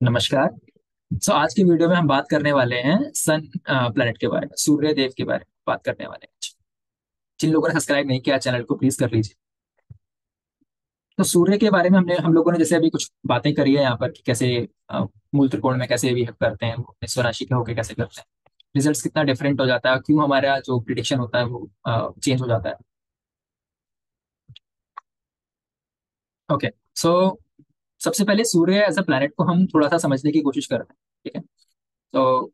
नमस्कार। आज की वीडियो में हम बात करने वाले हैं सन प्लैनेट के बारे में, सूर्य देव के बारे में बात करने वाले हैं। जिन लोगों ने सब्सक्राइब नहीं किया चैनल को प्लीज कर लीजिए। तो सूर्य के बारे में हम लोगों ने जैसे अभी कुछ बातें करी है यहाँ पर कि कैसे मूल त्रिकोण में कैसे बिहेव करते हैं, वो अपने स्वराशि के होके कैसे करते हैं, रिजल्ट्स कितना डिफरेंट हो जाता है, क्यों हमारा जो प्रिडिक्शन होता है वो चेंज हो जाता है। ओके। सो सबसे पहले सूर्य एज अ प्लैनेट को हम थोड़ा सा समझने की कोशिश करते हैं। ठीक है। तो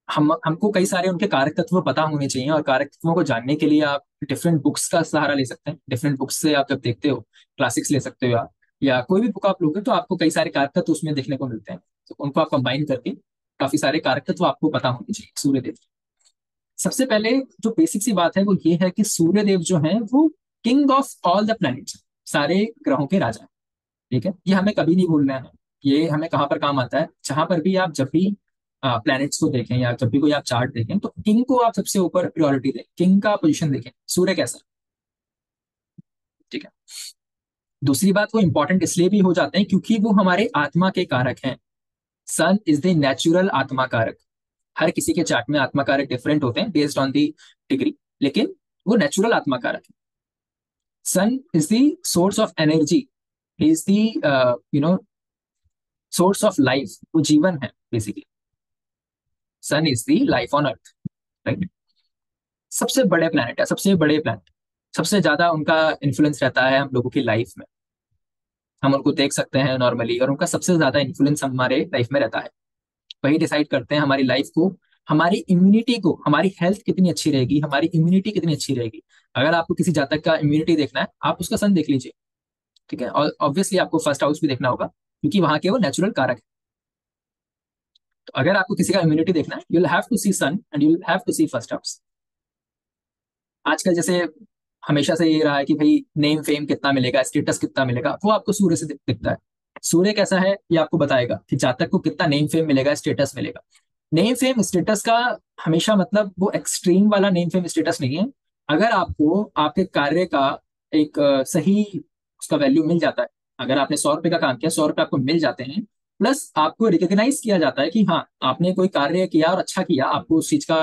हमको कई सारे उनके कारक तत्व पता होने चाहिए, और कारक तत्वों को जानने के लिए आप डिफरेंट बुक्स का सहारा ले सकते हैं। डिफरेंट बुक्स से आप जब देखते हो, क्लासिक्स ले सकते हो आप, या कोई भी बुक आप लोगे तो आपको कई सारे कारक तत्व उसमें देखने को मिलते हैं। तो उनको आप कंबाइन करके काफी सारे कारक तत्व आपको पता होने चाहिए सूर्यदेव। सबसे पहले जो बेसिक सी बात है वो ये है कि सूर्यदेव जो है वो king of all the planets, सारे ग्रहों के राजा हैं। ठीक है, ये हमें कभी नहीं भूलना है। ये हमें कहाँ पर काम आता है, जहां पर भी आप जब भी प्लैनेट्स को देखें या जब भी कोई आप चार्ट देखें तो किंग को आप सबसे ऊपर प्रायोरिटी दें, किंग का पोजीशन देखें, सूर्य कैसा है। ठीक है। दूसरी बात, वो इंपॉर्टेंट इसलिए भी हो जाते हैं क्योंकि वो हमारे आत्मा के कारक हैं। सन इज द नेचुरल आत्मा कारक। हर किसी के चार्ट में आत्मा कारक डिफरेंट होते हैं बेस्ड ऑन दी डिग्री, लेकिन वो नेचुरल आत्मा कारक है। Sun is the source of energy, is the you know source of life, वो जीवन है basically. Sun is the life on earth. Right. सबसे बड़े प्लैनेट है, सबसे बड़े प्लैनेट, सबसे ज्यादा उनका इन्फ्लुएंस रहता है हम लोगों की लाइफ में। हम उनको देख सकते हैं नॉर्मली, और उनका सबसे ज्यादा इन्फ्लुएंस हमारे लाइफ में रहता है। वही डिसाइड करते हैं हमारी लाइफ को, हमारी इम्यूनिटी को, हमारी हेल्थ कितनी अच्छी रहेगी, हमारी इम्यूनिटी कितनी अच्छी रहेगी। अगर आपको किसी जातक का इम्यूनिटी देखना है, आप उसका सन देख लीजिए। ठीक है। और ऑब्वियसली आपको फर्स्ट हाउस भी देखना होगा क्योंकि वहां के वो नेचुरल कारक है। तो अगर आपको किसी का इम्यूनिटी देखना है, you will have to see sun and you will have to see first house. आजकल जैसे हमेशा से ये रहा है कि भाई नेम फेम कितना मिलेगा, स्टेटस कितना मिलेगा, वो आपको सूर्य से दिखता है। सूर्य कैसा है ये आपको बताएगा कि जातक को कितना नेम फेम मिलेगा, स्टेटस मिलेगा। नेम फेम स्टेटस का हमेशा मतलब वो एक्सट्रीम वाला नेम फेम स्टेटस नहीं है। अगर आपको आपके कार्य का एक सही उसका वैल्यू मिल जाता है, अगर आपने 100 रुपए का काम किया, 100 रुपए आपको मिल जाते हैं, प्लस आपको रिकॉग्नाइज किया जाता है कि हाँ आपने कोई कार्य किया और अच्छा किया, आपको उस चीज का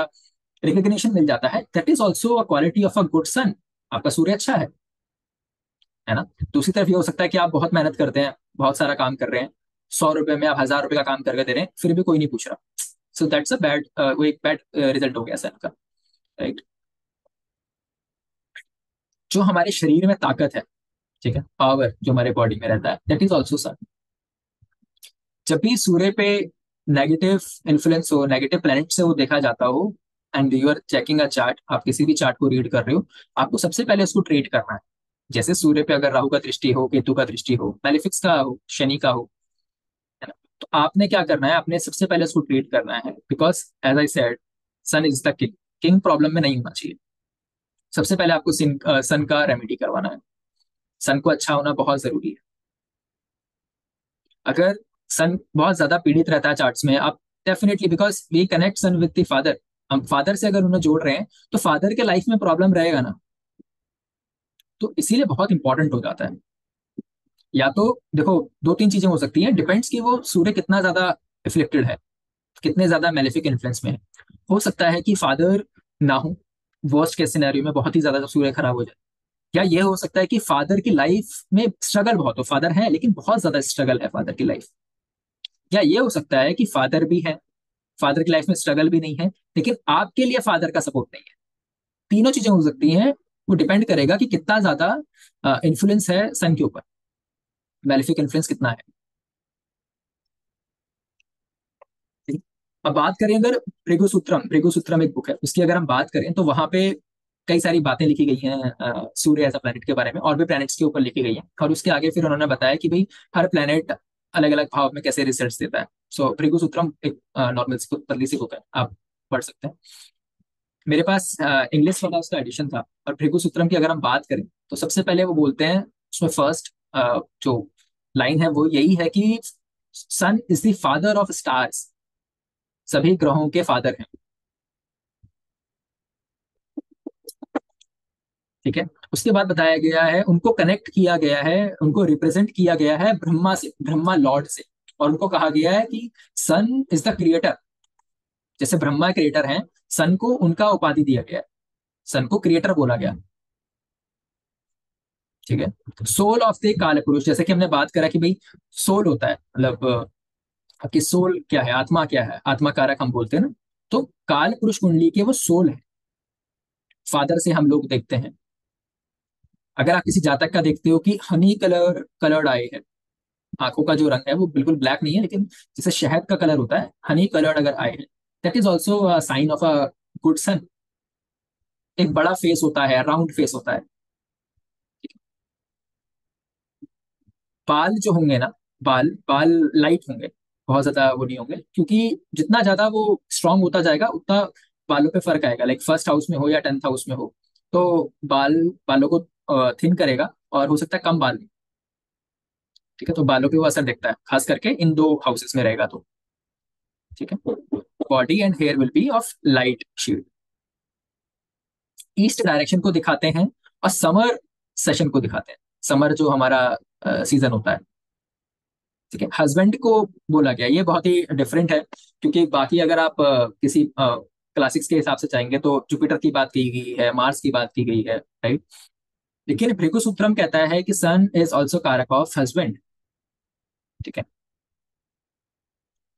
रिकग्निशन मिल जाता है, that is also a quality of a good son. आपका सूर्य अच्छा है ना। दूसरी तरफ ये हो सकता है कि आप बहुत मेहनत करते हैं, बहुत सारा काम कर रहे हैं, 100 रुपए में आप 1000 रुपए का काम करके दे रहे हैं, फिर भी कोई नहीं पूछ रहा। सो दैट्स अ बैड, वो एक बैड रिजल्ट हो गया सन का। राइट। जो हमारे शरीर में ताकत है, ठीक है, पावर जो हमारे बॉडी में रहता है, दैट इज ऑल्सो सन। जब भी सूर्य पे नेगेटिव इन्फ्लुएंस हो, नेगेटिव प्लैनेट से वो देखा जाता हो, and you are checking a chart, आप किसी भी चार्ट को रीड कर रहे हो, आपको सबसे पहले उसको ट्रीट करना है। जैसे सूर्य पे अगर राहु का दृष्टि हो, केतु का दृष्टि हो, मैलेफिक्स का हो, शनि का हो, है ना, तो आपने क्या करना है, आपने सबसे पहले उसको ट्रीट करना है। Because as I said, sun is the king. King problem में नहीं होना चाहिए। सबसे पहले आपको सन का रेमेडी करवाना है। सन को अच्छा होना बहुत जरूरी है। अगर सन बहुत ज्यादा पीड़ित रहता है चार्ट्स में, आप definitely, because we connect sun with the father, हम फादर से अगर उन्हें जोड़ रहे हैं तो फादर के लाइफ में प्रॉब्लम रहेगा ना। तो इसीलिए बहुत इंपॉर्टेंट हो जाता है। या तो देखो, दो तीन चीजें हो सकती हैं, डिपेंड्स कि वो सूर्य कितना ज्यादा इफ्लिक्टेड है, कितने ज्यादा मेलेफिक इन्फ्लुएंस में है। हो सकता है कि फादर ना हो, वर्स्ट केस सिनेरियो में बहुत ही ज्यादा सूर्य खराब हो जाए। या ये हो सकता है कि फादर की लाइफ में स्ट्रगल बहुत हो, फादर है लेकिन बहुत ज्यादा स्ट्रगल है फादर की लाइफ। या ये हो सकता है कि फादर भी है, फादर की लाइफ में स्ट्रगल भी नहीं है, लेकिन आपके लिए फादर का सपोर्ट नहीं है। तीनों चीजें हो सकती हैं। वो डिपेंड करेगा कि कितना ज्यादा इन्फ्लुएंस है सन के ऊपर, मेलेफिक इन्फ्लुएंस कितना है। ठीक है? अब बात करें अगर भृगु सूत्रम एक बुक है, उसकी अगर हम बात करें तो वहां पे कई सारी बातें लिखी गई हैं सूर्य एज अ प्लैनेट के बारे में, और भी प्लैनेट्स के ऊपर लिखी गई हैं, और उसके आगे फिर उन्होंने बताया कि भाई हर प्लैनेट अलग अलग भाव में कैसे रिजल्ट्स देता है। सो भृगु सूत्रम एक नॉर्मल सी पतली सी बुक है, आप पढ़ सकते हैं। मेरे पास इंग्लिश वाला उसका एडिशन था। और भृगु सूत्रम की अगर हम बात करें तो सबसे पहले वो बोलते हैं, उसमें फर्स्ट जो लाइन है वो यही है कि sun is the father of stars, सभी ग्रहों के फादर हैं। ठीक है। उसके बाद बताया गया है, उनको कनेक्ट किया गया है, उनको रिप्रेजेंट किया गया है ब्रह्मा से, ब्रह्मा लॉर्ड से। और उनको कहा गया है कि सन इज द क्रिएटर। जैसे ब्रह्मा क्रिएटर हैं, सन को उनका उपाधि दिया गया है, सन को क्रिएटर बोला गया। ठीक है, सोल ऑफ द काल पुरुष, जैसे कि हमने बात करा कि भाई सोल होता है, मतलब कि सोल क्या है, आत्मा क्या है, आत्मा कारक हम बोलते हैं ना। तो काल पुरुष कुंडली के वो सोल है, फादर से हम लोग देखते हैं। अगर आप किसी जातक का देखते हो कि हनी कलर्ड आई है, आंखों का जो रंग है वो बिल्कुल ब्लैक नहीं है, लेकिन जैसे शहद का कलर होता है, हनी कलर्ड अगर आई है, that is also sign of a good sun. एक बड़ा फेस होता है, राउंड फेस होता है। बाल जो होंगे ना, बाल बाल लाइट होंगे, बहुत ज्यादा वो नहीं होंगे, क्योंकि जितना ज्यादा वो स्ट्रांग होता जाएगा उतना बालों पे फर्क आएगा, लाइक फर्स्ट हाउस में हो या 10th हाउस में हो, तो बाल बालों को थिन करेगा, और हो सकता है कम बाल। ठीक है, तो बालों पे वो असर दिखता है, खास करके इन दो हाउसेस में रहेगा तो। ठीक है, body and hair will be of light shade. East direction को दिखाते हैं, और समर सेशन को दिखाते हैं, समर जो हमारा सीजन होता है। ठीक है, हस्बैंड को बोला गया, ये बहुत ही डिफरेंट है, क्योंकि बाकी अगर आप किसी क्लासिक्स के हिसाब से चाहेंगे तो जुपिटर की बात की गई है, मार्स की बात की गई है, राइट। लेकिन भृगु सूत्रम कहता है कि सन इज ऑल्सो कारक ऑफ हस्बैंड। ठीक है,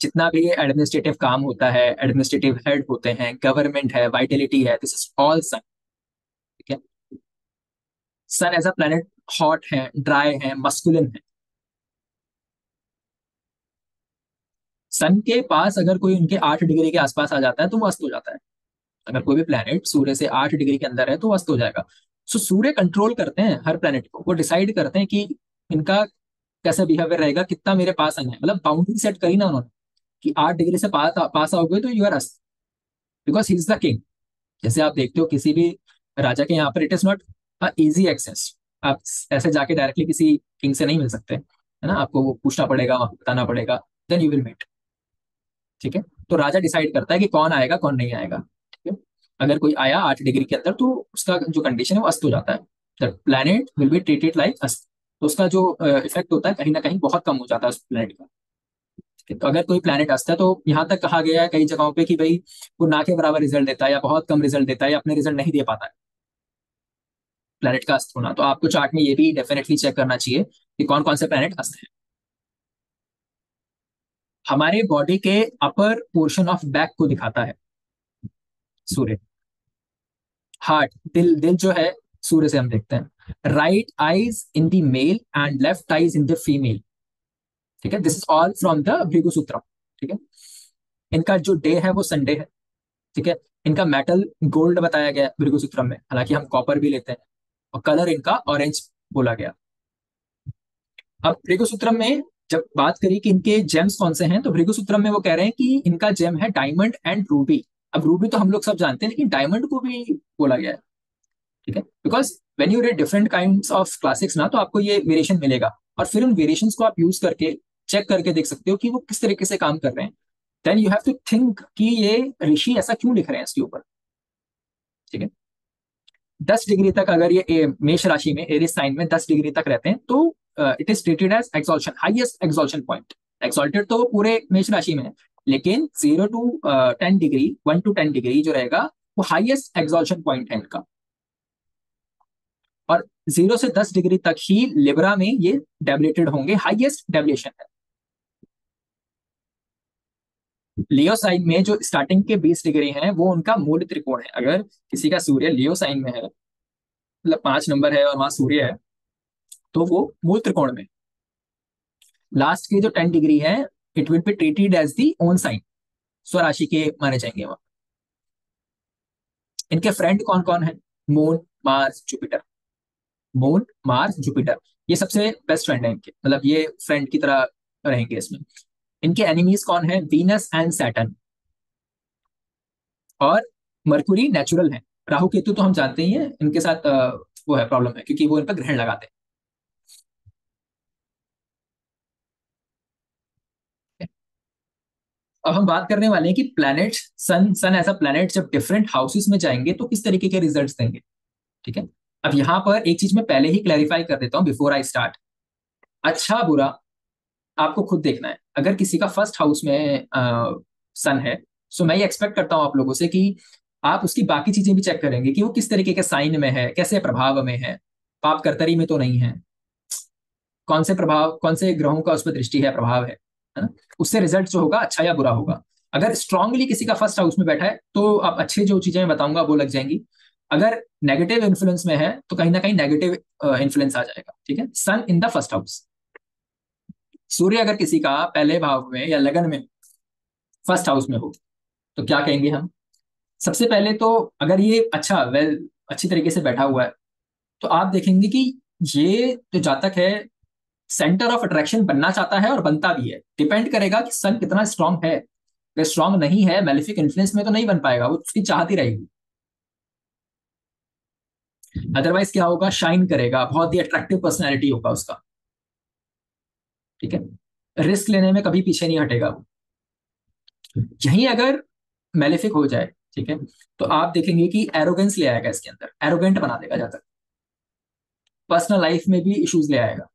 जितना भी एडमिनिस्ट्रेटिव काम होता है, एडमिनिस्ट्रेटिव हेड होते हैं, गवर्नमेंट है, वाइटलिटी है, दिस इज ऑल सन। ठीक है, सन एज अ प्लेनेट हॉट है, ड्राई है, मस्कुलिन है। सन के पास अगर कोई उनके 8 डिग्री के आसपास आ जाता है तो वो अस्त हो जाता है। अगर कोई भी प्लेनेट सूर्य से 8 डिग्री के अंदर है तो वो अस्त हो जाएगा। सो सूर्य कंट्रोल करते हैं हर प्लेनेट को, वो डिसाइड करते हैं कि इनका कैसा बिहेवियर रहेगा, कितना मेरे पास आना है, मतलब बाउंड्री सेट करी ना उन्होंने कि 8 डिग्री से पास आओगे तो यू आर अस्त, because he is the king. जैसे आप देखते हो किसी भी राजा के यहाँ पर it is not easy access, आप ऐसे जाके डायरेक्टली किसी किंग से नहीं मिल सकते, है ना, आपको वो पूछना पड़ेगा, वहां बताना पड़ेगा, देन यू विल मीट। ठीक है, तो राजा डिसाइड करता है कि कौन आएगा कौन नहीं आएगा। ठीक है, अगर कोई आया 8 डिग्री के अंदर तो उसका जो कंडीशन है वो अस्त हो जाता है, the planet will be treated like अस्त। तो उसका जो इफेक्ट होता है कहीं ना कहीं बहुत कम हो जाता है उस प्लैनेट का। ठीक है, तो अगर कोई प्लैनेट अस्त है तो यहाँ तक कहा गया है कई जगहों पे कि भाई वो ना के बराबर रिजल्ट देता है, या बहुत कम रिजल्ट देता है, या अपने रिजल्ट नहीं दे पाता है प्लैनेट का अस्त होना। तो आपको चार्ट में ये भी डेफिनेटली चेक करना चाहिए कि कौन कौन से प्लैनेट अस्त है। हमारे बॉडी के अपर पोर्शन ऑफ बैक को दिखाता है सूर्य। हार्ट, दिल, दिल जो है सूर्य से हम देखते हैं। Right eyes in the male and left eyes in the female. ठीक है, this is all from the Bhrigu Sutram. ठीक है, इनका जो डे है वो संडे है। ठीक है, इनका मेटल गोल्ड बताया गया है भृगु सूत्रम में, हालांकि हम कॉपर भी लेते हैं, और कलर इनका ऑरेंज बोला गया। अब भृगु सूत्रम में जब बात करी कि इनके जेम्स कौन से हैं, तो भृगु सूत्रम में वो कह रहे हैं कि इनका जेम है डायमंड एंड रूबी। अब रूबी तो हम लोग सब जानते हैं, लेकिन डायमंड को भी बोला गया है। ठीक है, because when you read different kind of classics ना, तो आपको ये वेरिएशन मिलेगा, और फिर उन वेरिएशंस को आप यूज करके चेक करके देख सकते हो कि वो किस तरीके से काम कर रहे हैं। Then you have to think कि ये ऋषि ऐसा क्यों लिख रहे हैं इसके ऊपर। ठीक है, 10 डिग्री तक अगर ये मेष राशि में, एरिस साइन में 10 डिग्री तक रहते हैं तो it is treated as exaltation, highest exaltation point. Exalted तो वो पूरे मेष राशि में है, लेकिन 0 to 10 डिग्री, 1 to 10 डिग्री जो रहेगा वो हाईएस्ट एक्सॉल्शन पॉइंट है इनका। और 0 से 10 डिग्री तक ही लिब्रा में ये डेबिलेटेड होंगे, हाईएस्ट डेबिलेशन है। लियो साइन में जो स्टार्टिंग के 20 डिग्री हैं वो उनका मूल त्रिकोण है। अगर किसी का सूर्य लियो साइन में है, मतलब 5 नंबर है और वहां सूर्य है, तो वो मूल त्रिकोण में। लास्ट के जो 10 डिग्री है, it will be treated as the own sign, स्वराशि के माने जाएंगे वहां। इनके फ्रेंड कौन कौन है? Moon, Mars, Jupiter. Moon, Mars, Jupiter, ये सबसे बेस्ट फ्रेंड है इनके, मतलब ये फ्रेंड की तरह रहेंगे इसमें। इनके एनिमीज कौन है? Venus and Saturn. और मरकुरी नेचुरल है। राहु केतु तो हम जानते ही हैं, इनके साथ वो है, प्रॉब्लम है, क्योंकि वो इन पर ग्रहण लगाते हैं। अब हम बात करने वाले हैं कि प्लैनेट, सन सन ऐसा प्लैनेट जब डिफरेंट हाउसेस में जाएंगे तो किस तरीके के रिजल्ट्स देंगे। ठीक है, अब यहाँ पर एक चीज मैं पहले ही क्लैरिफाई कर देता हूँ बिफोर आई स्टार्ट। अच्छा बुरा आपको खुद देखना है। अगर किसी का फर्स्ट हाउस में सन है, सो मैं ये एक्सपेक्ट करता हूँ आप लोगों से कि आप उसकी बाकी चीजें भी चेक करेंगे कि वो किस तरीके के साइन में है, कैसे प्रभाव में है, पाप कर्तरी में तो नहीं है, कौन से प्रभाव, कौन से ग्रहों का उस पर दृष्टि है, प्रभाव है ना। उससे रिजल्ट जो होगा अच्छा या बुरा होगा। अगर स्ट्रांगली किसी का फर्स्ट हाउस में बैठा है तो आप अच्छे जो चीजें मैं बताऊंगा वो लग जाएंगी। अगर नेगेटिव इन्फ्लुएंस में है तो कहीं ना कहीं नेगेटिव इन्फ्लुएंस आ जाएगा। ठीक है, sun in the first house. सूर्य अगर किसी का पहले भाव में या लगन में, फर्स्ट हाउस में हो, तो क्या कहेंगे हम। सबसे पहले तो अगर ये अच्छा वेल अच्छी तरीके से बैठा हुआ है, तो आप देखेंगे कि ये जो जातक है सेंटर ऑफ अट्रैक्शन बनना चाहता है और बनता भी है। डिपेंड करेगा कि सन कितना स्ट्रांग है। अगर स्ट्रांग नहीं है, मेलिफिक इन्फ्लुएंस में, तो नहीं बन पाएगा, वो उसकी चाहती रहेगी। अदरवाइज क्या होगा, शाइन करेगा, बहुत ही अट्रैक्टिव पर्सनैलिटी होगा उसका। ठीक है, रिस्क लेने में कभी पीछे नहीं हटेगा वो। यही अगर मेलिफिक हो जाए, ठीक है, तो आप देखेंगे कि एरोगेंस ले आएगा इसके अंदर, एरोगेंट बना देगा जातक। पर्सनल लाइफ में भी इश्यूज ले आएगा,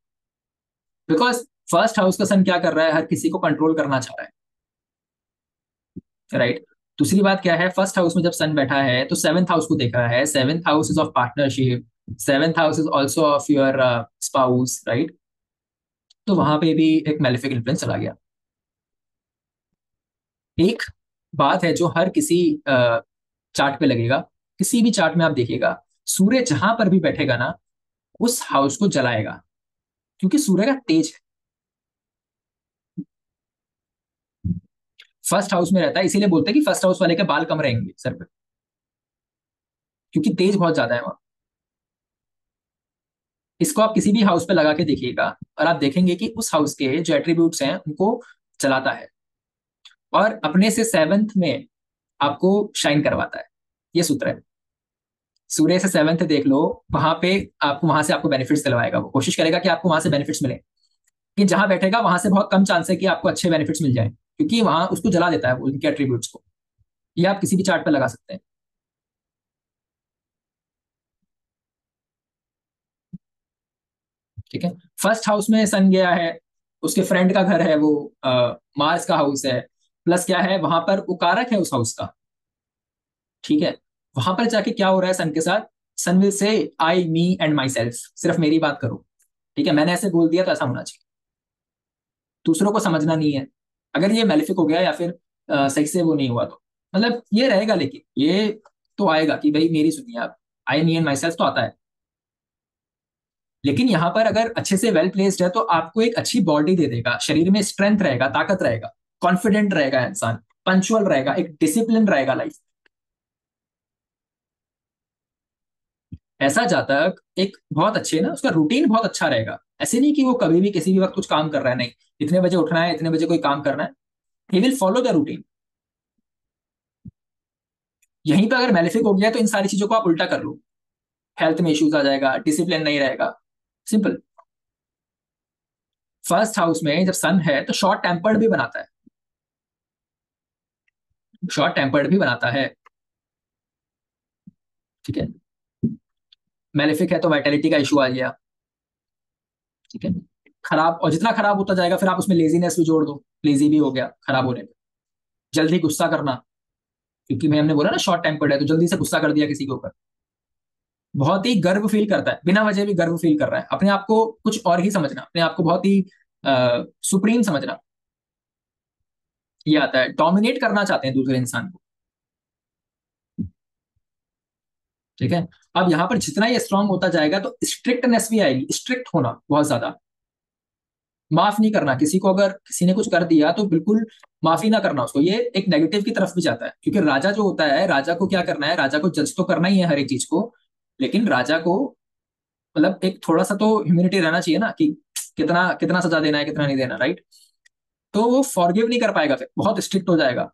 बिकॉज फर्स्ट हाउस का सन क्या कर रहा है, हर किसी को कंट्रोल करना चाह रहा है, राइट। दूसरी बात क्या है, फर्स्ट हाउस में जब सन बैठा है तो सेवेंथ हाउस को देख रहा है। Seventh house is of partnership, seventh house is also of your spouse, right. तो वहां पे भी एक मेलिफिक इन्फ्लुएंस चला गया। एक बात है जो हर किसी चार्ट पे लगेगा, किसी भी चार्ट में आप देखिएगा, सूर्य जहां पर भी बैठेगा ना, उस हाउस को जलाएगा, क्योंकि सूर्य का तेज है। फर्स्ट हाउस में रहता है, इसीलिए बोलते हैं कि फर्स्ट हाउस वाले के बाल कम रहेंगे सर पे, क्योंकि तेज बहुत ज्यादा है वहां। इसको आप किसी भी हाउस पे लगा के देखिएगा और आप देखेंगे कि उस हाउस के जो एट्रीब्यूट्स हैं उनको चलाता है, और अपने से सेवंथ में आपको शाइन करवाता है। ये सूत्र है। सूर्य से सेवंथ देख लो, वहां पे आपको, वहां से आपको बेनिफिट्स दिलवाएगा, वो कोशिश करेगा कि आपको वहां से बेनिफिट्स मिले। कि जहां बैठेगा वहां से बहुत कम चांस है कि आपको अच्छे बेनिफिट्स मिल जाए, क्योंकि वहां उसको जला देता है वो, उनके एट्रीब्यूट्स को। ये आप किसी भी चार्ट पे लगा सकते हैं। ठीक है, फर्स्ट हाउस में सन गया है, उसके फ्रेंड का घर है वो, मार्स का हाउस है, प्लस क्या है वहां पर, वो कारक है उस हाउस का। ठीक है, वहां पर जाके क्या हो रहा है सन के साथ, सन will say I me and my self, सिर्फ मेरी बात करो। ठीक है, मैंने ऐसे बोल दिया तो ऐसा होना चाहिए, दूसरों को समझना नहीं है। अगर ये मेलिफिक हो गया या फिर सही से वो नहीं हुआ तो मतलब ये रहेगा, लेकिन ये तो आएगा कि भाई मेरी सुनिए आप, आई मी एंड माई सेल्फ तो आता है। लेकिन यहाँ पर अगर अच्छे से वेल प्लेस्ड है तो आपको एक अच्छी बॉडी दे देगा, शरीर में स्ट्रेंथ रहेगा, ताकत रहेगा, कॉन्फिडेंट रहेगा इंसान, पंचुअल रहेगा, एक डिसिप्लिन रहेगा लाइफ। ऐसा जातक एक बहुत अच्छे ना, उसका रूटीन बहुत अच्छा रहेगा। ऐसे नहीं कि वो कभी भी किसी भी वक्त कुछ काम कर रहा है, नहीं, इतने बजे उठना है, इतने बजे कोई काम करना है, he will follow the routine. यहीं पे अगर मेलेफिक हो गया तो इन सारी चीजों को आप उल्टा कर लो, हेल्थ में इश्यूज आ जाएगा, डिसिप्लिन नहीं रहेगा, सिंपल। फर्स्ट हाउस में जब सन है तो शॉर्ट टेम्पर्ड भी बनाता है, शॉर्ट टेम्पर्ड भी बनाता है। ठीक है, मेलेफिक है तो वाइटेलिटी का इशू आ गया। ठीक है, खराब, और जितना खराब होता जाएगा फिर आप उसमें लेजीनेस भी जोड़ दो, लेजी भी हो गया खराब होने पे। जल्दी गुस्सा करना, क्योंकि मैं हमने बोला ना शॉर्ट टेम्पर्ड है, तो जल्दी से गुस्सा कर दिया किसी के ऊपर। बहुत ही गर्व फील करता है, बिना वजह भी गर्व फील कर रहा है, अपने आप को कुछ और ही समझना, अपने आप को बहुत ही सुप्रीम समझना, ये आता है। डोमिनेट करना चाहते हैं दूसरे इंसान को। ठीक है, अब यहाँ पर जितना ये स्ट्रांग होता जाएगा तो स्ट्रिक्टनेस भी आएगी, स्ट्रिक्ट होना बहुत ज्यादा, माफ नहीं करना किसी को। अगर किसी ने कुछ कर दिया तो बिल्कुल माफी ना करना उसको, ये एक नेगेटिव की तरफ भी जाता है। क्योंकि राजा जो होता है, राजा को क्या करना है, राजा को जज तो करना ही है हर एक चीज को, लेकिन राजा को मतलब एक थोड़ा सा तो ह्यूमिलिटी रहना चाहिए ना, कि कितना कितना सजा देना है, कितना नहीं देना, राइट। तो वो फॉरगिव नहीं कर पाएगा, फिर बहुत स्ट्रिक्ट हो जाएगा।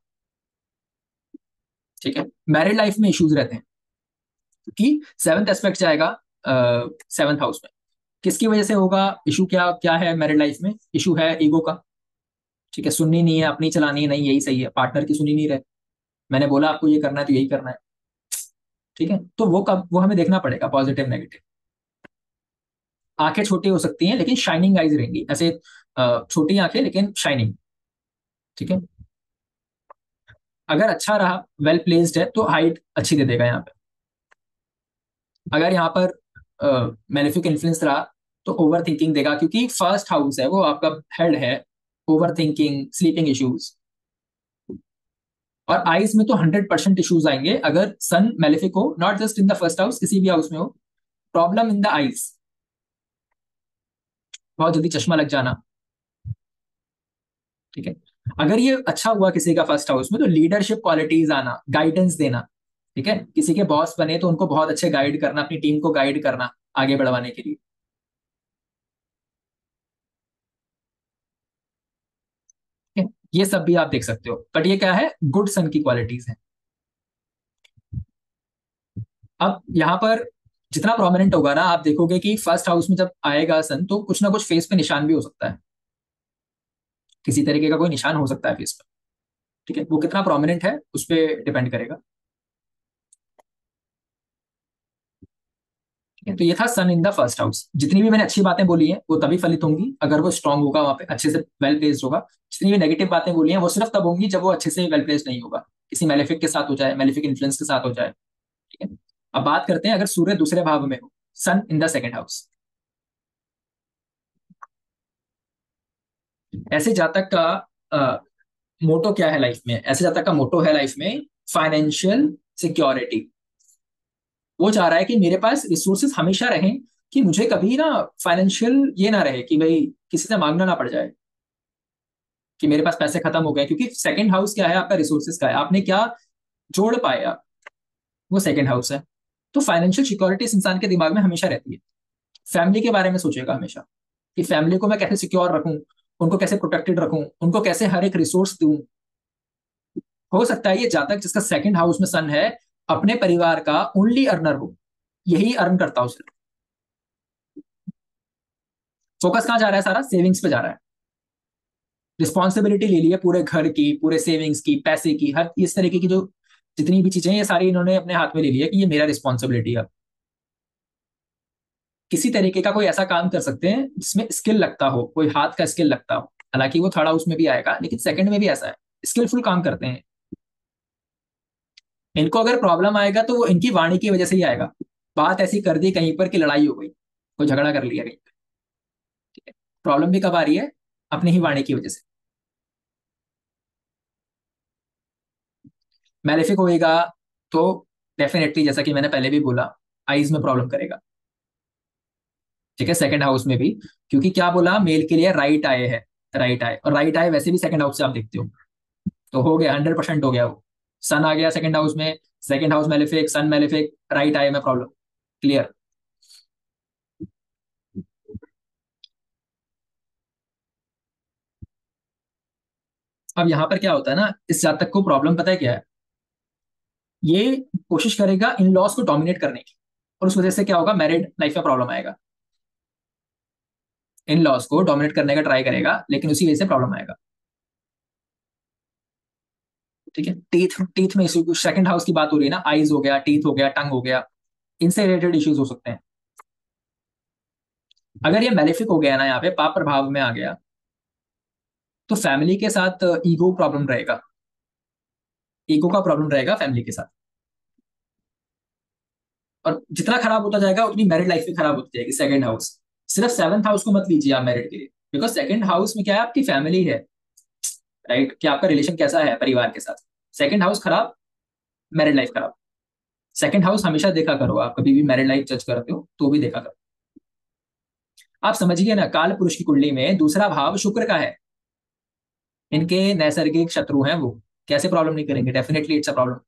ठीक है, मैरिड लाइफ में इश्यूज रहते हैं, क्योंकि सेवंथ एस्पेक्ट जाएगा सेवंथ हाउस में। किसकी वजह से होगा इशू, क्या क्या है मैरिड लाइफ में इशू, है ईगो का। ठीक है, सुननी नहीं है, अपनी चलानी है, नहीं यही सही है, पार्टनर की सुनी नहीं रहे, मैंने बोला आपको ये करना है तो यही करना है। ठीक है, तो वो कब, वो हमें देखना पड़ेगा, पॉजिटिव नेगेटिव। आंखें छोटी हो सकती हैं लेकिन शाइनिंग आइज रहेंगी, ऐसे छोटी आंखें लेकिन शाइनिंग। ठीक है। अगर अच्छा रहा, वेल प्लेस्ड है, तो हाइट अच्छी दे देगा यहाँ पे। अगर यहाँ पर मेलेफिक इन्फ्लुएंस रहा तो ओवर थिंकिंग देगा, क्योंकि फर्स्ट हाउस है वो आपका, हेड है। Over thinking, sleeping issues. और आईज में तो 100% इश्यूज आएंगे अगर सन मेलेफिक हो, not just in the first house, किसी भी हाउस में हो। प्रॉब्लम इन द आईज, बहुत जल्दी चश्मा लग जाना। ठीक है। अगर ये अच्छा हुआ किसी का फर्स्ट हाउस में, तो लीडरशिप क्वालिटीज आना, गाइडेंस देना। ठीक है। किसी के बॉस बने तो उनको बहुत अच्छे गाइड करना, अपनी टीम को गाइड करना आगे बढ़वाने के लिए। ठीक है? ये सब भी आप देख सकते हो, बट ये क्या है, गुड सन की क्वालिटीज है। अब यहाँ पर जितना प्रोमिनेंट होगा ना, आप देखोगे कि फर्स्ट हाउस में जब आएगा सन, तो कुछ ना कुछ फेस पे निशान भी हो सकता है। किसी तरीके का कोई निशान हो सकता है फेस पे। ठीक है। वो कितना प्रोमिनेंट है उस पर डिपेंड करेगा। ठीक है। तो ये था sun in the first house. जितनी भी मैंने अच्छी बातें बोली हैं वो तभी फलित होंगी अगर वो स्ट्रांग होगा, वहां पे अच्छे से वेल प्लेस्ड होगा। जितनी भी नेगेटिव बातें बोली हैं वो सिर्फ तब होंगी जब वो अच्छे से वेल प्लेस्ड नहीं होगा, किसी मेलेफिक के साथ हो जाए, मेलेफिक इन्फ्लुएंस के साथ हो जाए। ठीक है। अब बात करते हैं अगर सूर्य दूसरे भाव में हो, sun in the second house. ऐसे जातक का मोटो क्या है लाइफ में? ऐसे जातक का मोटो है लाइफ में फाइनेंशियल सिक्योरिटी। वो चाह रहा है कि मेरे पास रिसोर्सेस हमेशा रहें, कि मुझे कभी ना फाइनेंशियल ये ना रहे कि भाई किसी से मांगना ना पड़ जाए, कि मेरे पास पैसे खत्म हो गए। क्योंकि सेकंड हाउस क्या है आपका, रिसोर्सेज का है, आपने क्या जोड़ पाया, वो सेकंड हाउस है। तो फाइनेंशियल सिक्योरिटी इस इंसान के दिमाग में हमेशा रहती है। फैमिली के बारे में सोचेगा हमेशा, कि फैमिली को मैं कैसे सिक्योर रखूं, उनको कैसे प्रोटेक्टेड रखूं, उनको कैसे हर एक रिसोर्स दूं। हो सकता है ये जातक जिसका सेकंड हाउस में सन है, अपने परिवार का ओनली अर्नर हो, यही अर्न करता हो सिर्फ। फोकस कहाँ जा रहा है, सारा सेविंग्स पे जा रहा है। रिस्पॉन्सिबिलिटी ले ली है पूरे घर की, पूरे सेविंग्स की, पैसे की, हर इस तरीके की जो जितनी भी चीजें हैं, ये सारी इन्होंने अपने हाथ में ले ली है कि ये मेरा रिस्पॉन्सिबिलिटी है। किसी तरीके का कोई ऐसा काम कर सकते हैं जिसमें स्किल लगता हो, कोई हाथ का स्किल लगता हो। हालांकि वो थर्ड हाउस में भी आएगा, लेकिन सेकंड में भी ऐसा है, स्किलफुल काम करते हैं। इनको अगर प्रॉब्लम आएगा तो वो इनकी वाणी की वजह से ही आएगा। बात ऐसी कर दी कहीं पर कि लड़ाई हो गई, कोई झगड़ा कर लिया कहीं पर। ठीक है। प्रॉब्लम भी कब आ रही है, अपनी ही वाणी की वजह से। मैलेफिक होएगा तो डेफिनेटली, जैसा कि मैंने पहले भी बोला, आईज में प्रॉब्लम करेगा। ठीक है। सेकंड हाउस में भी, क्योंकि क्या बोला, मेल के लिए राइट आए है। राइट आए, और राइट आए वैसे भी सेकंड हाउस से आप देखते हो। तो हो गया, 100% हो गया वो। सन आ गया सेकंड हाउस में, सेकंड हाउस मेलेफिक, सन मेलेफिक, राइट आए में प्रॉब्लम। क्लियर। अब यहाँ पर क्या होता है ना, इस जातक को प्रॉब्लम पता है क्या है, ये कोशिश करेगा इन लॉज को डोमिनेट करने की, और उस वजह से क्या होगा, मैरिड लाइफ में प्रॉब्लम आएगा। इन लॉज को डोमिनेट करने का ट्राई करेगा, लेकिन उसी वजह से प्रॉब्लम आएगा। ठीक है। टीथ टीथ में इशू, सेकंड हाउस की बात हो रही है ना, आईज हो गया, टीथ हो गया, टंग हो गया, इनसे रिलेटेड इश्यूज हो सकते हैं। अगर ये मैलेफिक हो गया ना, यहाँ पे पाप प्रभाव में आ गया, तो फैमिली के साथ ईगो प्रॉब्लम रहेगा। ईगो का प्रॉब्लम रहेगा फैमिली के साथ। और जितना खराब होता जाएगा उतनी मैरिड लाइफ भी खराब होती जाएगी। सेकंड हाउस, सिर्फ सेवंथ हाउस को मत लीजिए आप मैरिड के लिए, बिकॉज सेकंड हाउस में क्या है, आपकी फैमिली है। राइट, कि आपका रिलेशन कैसा है परिवार के साथ। सेकंड हाउस खराब, मैरिड लाइफ खराब। सेकंड हाउस हमेशा देखा करो, आप कभी भी मैरिड लाइफ जज करते हो तो भी देखा करो। आप समझिए ना, काल पुरुष की कुंडली में दूसरा भाव शुक्र का है, इनके नैसर्गिक शत्रु हैं वो। कैसे प्रॉब्लम नहीं करेंगे, डेफिनेटली इट्स अ प्रॉब्लम।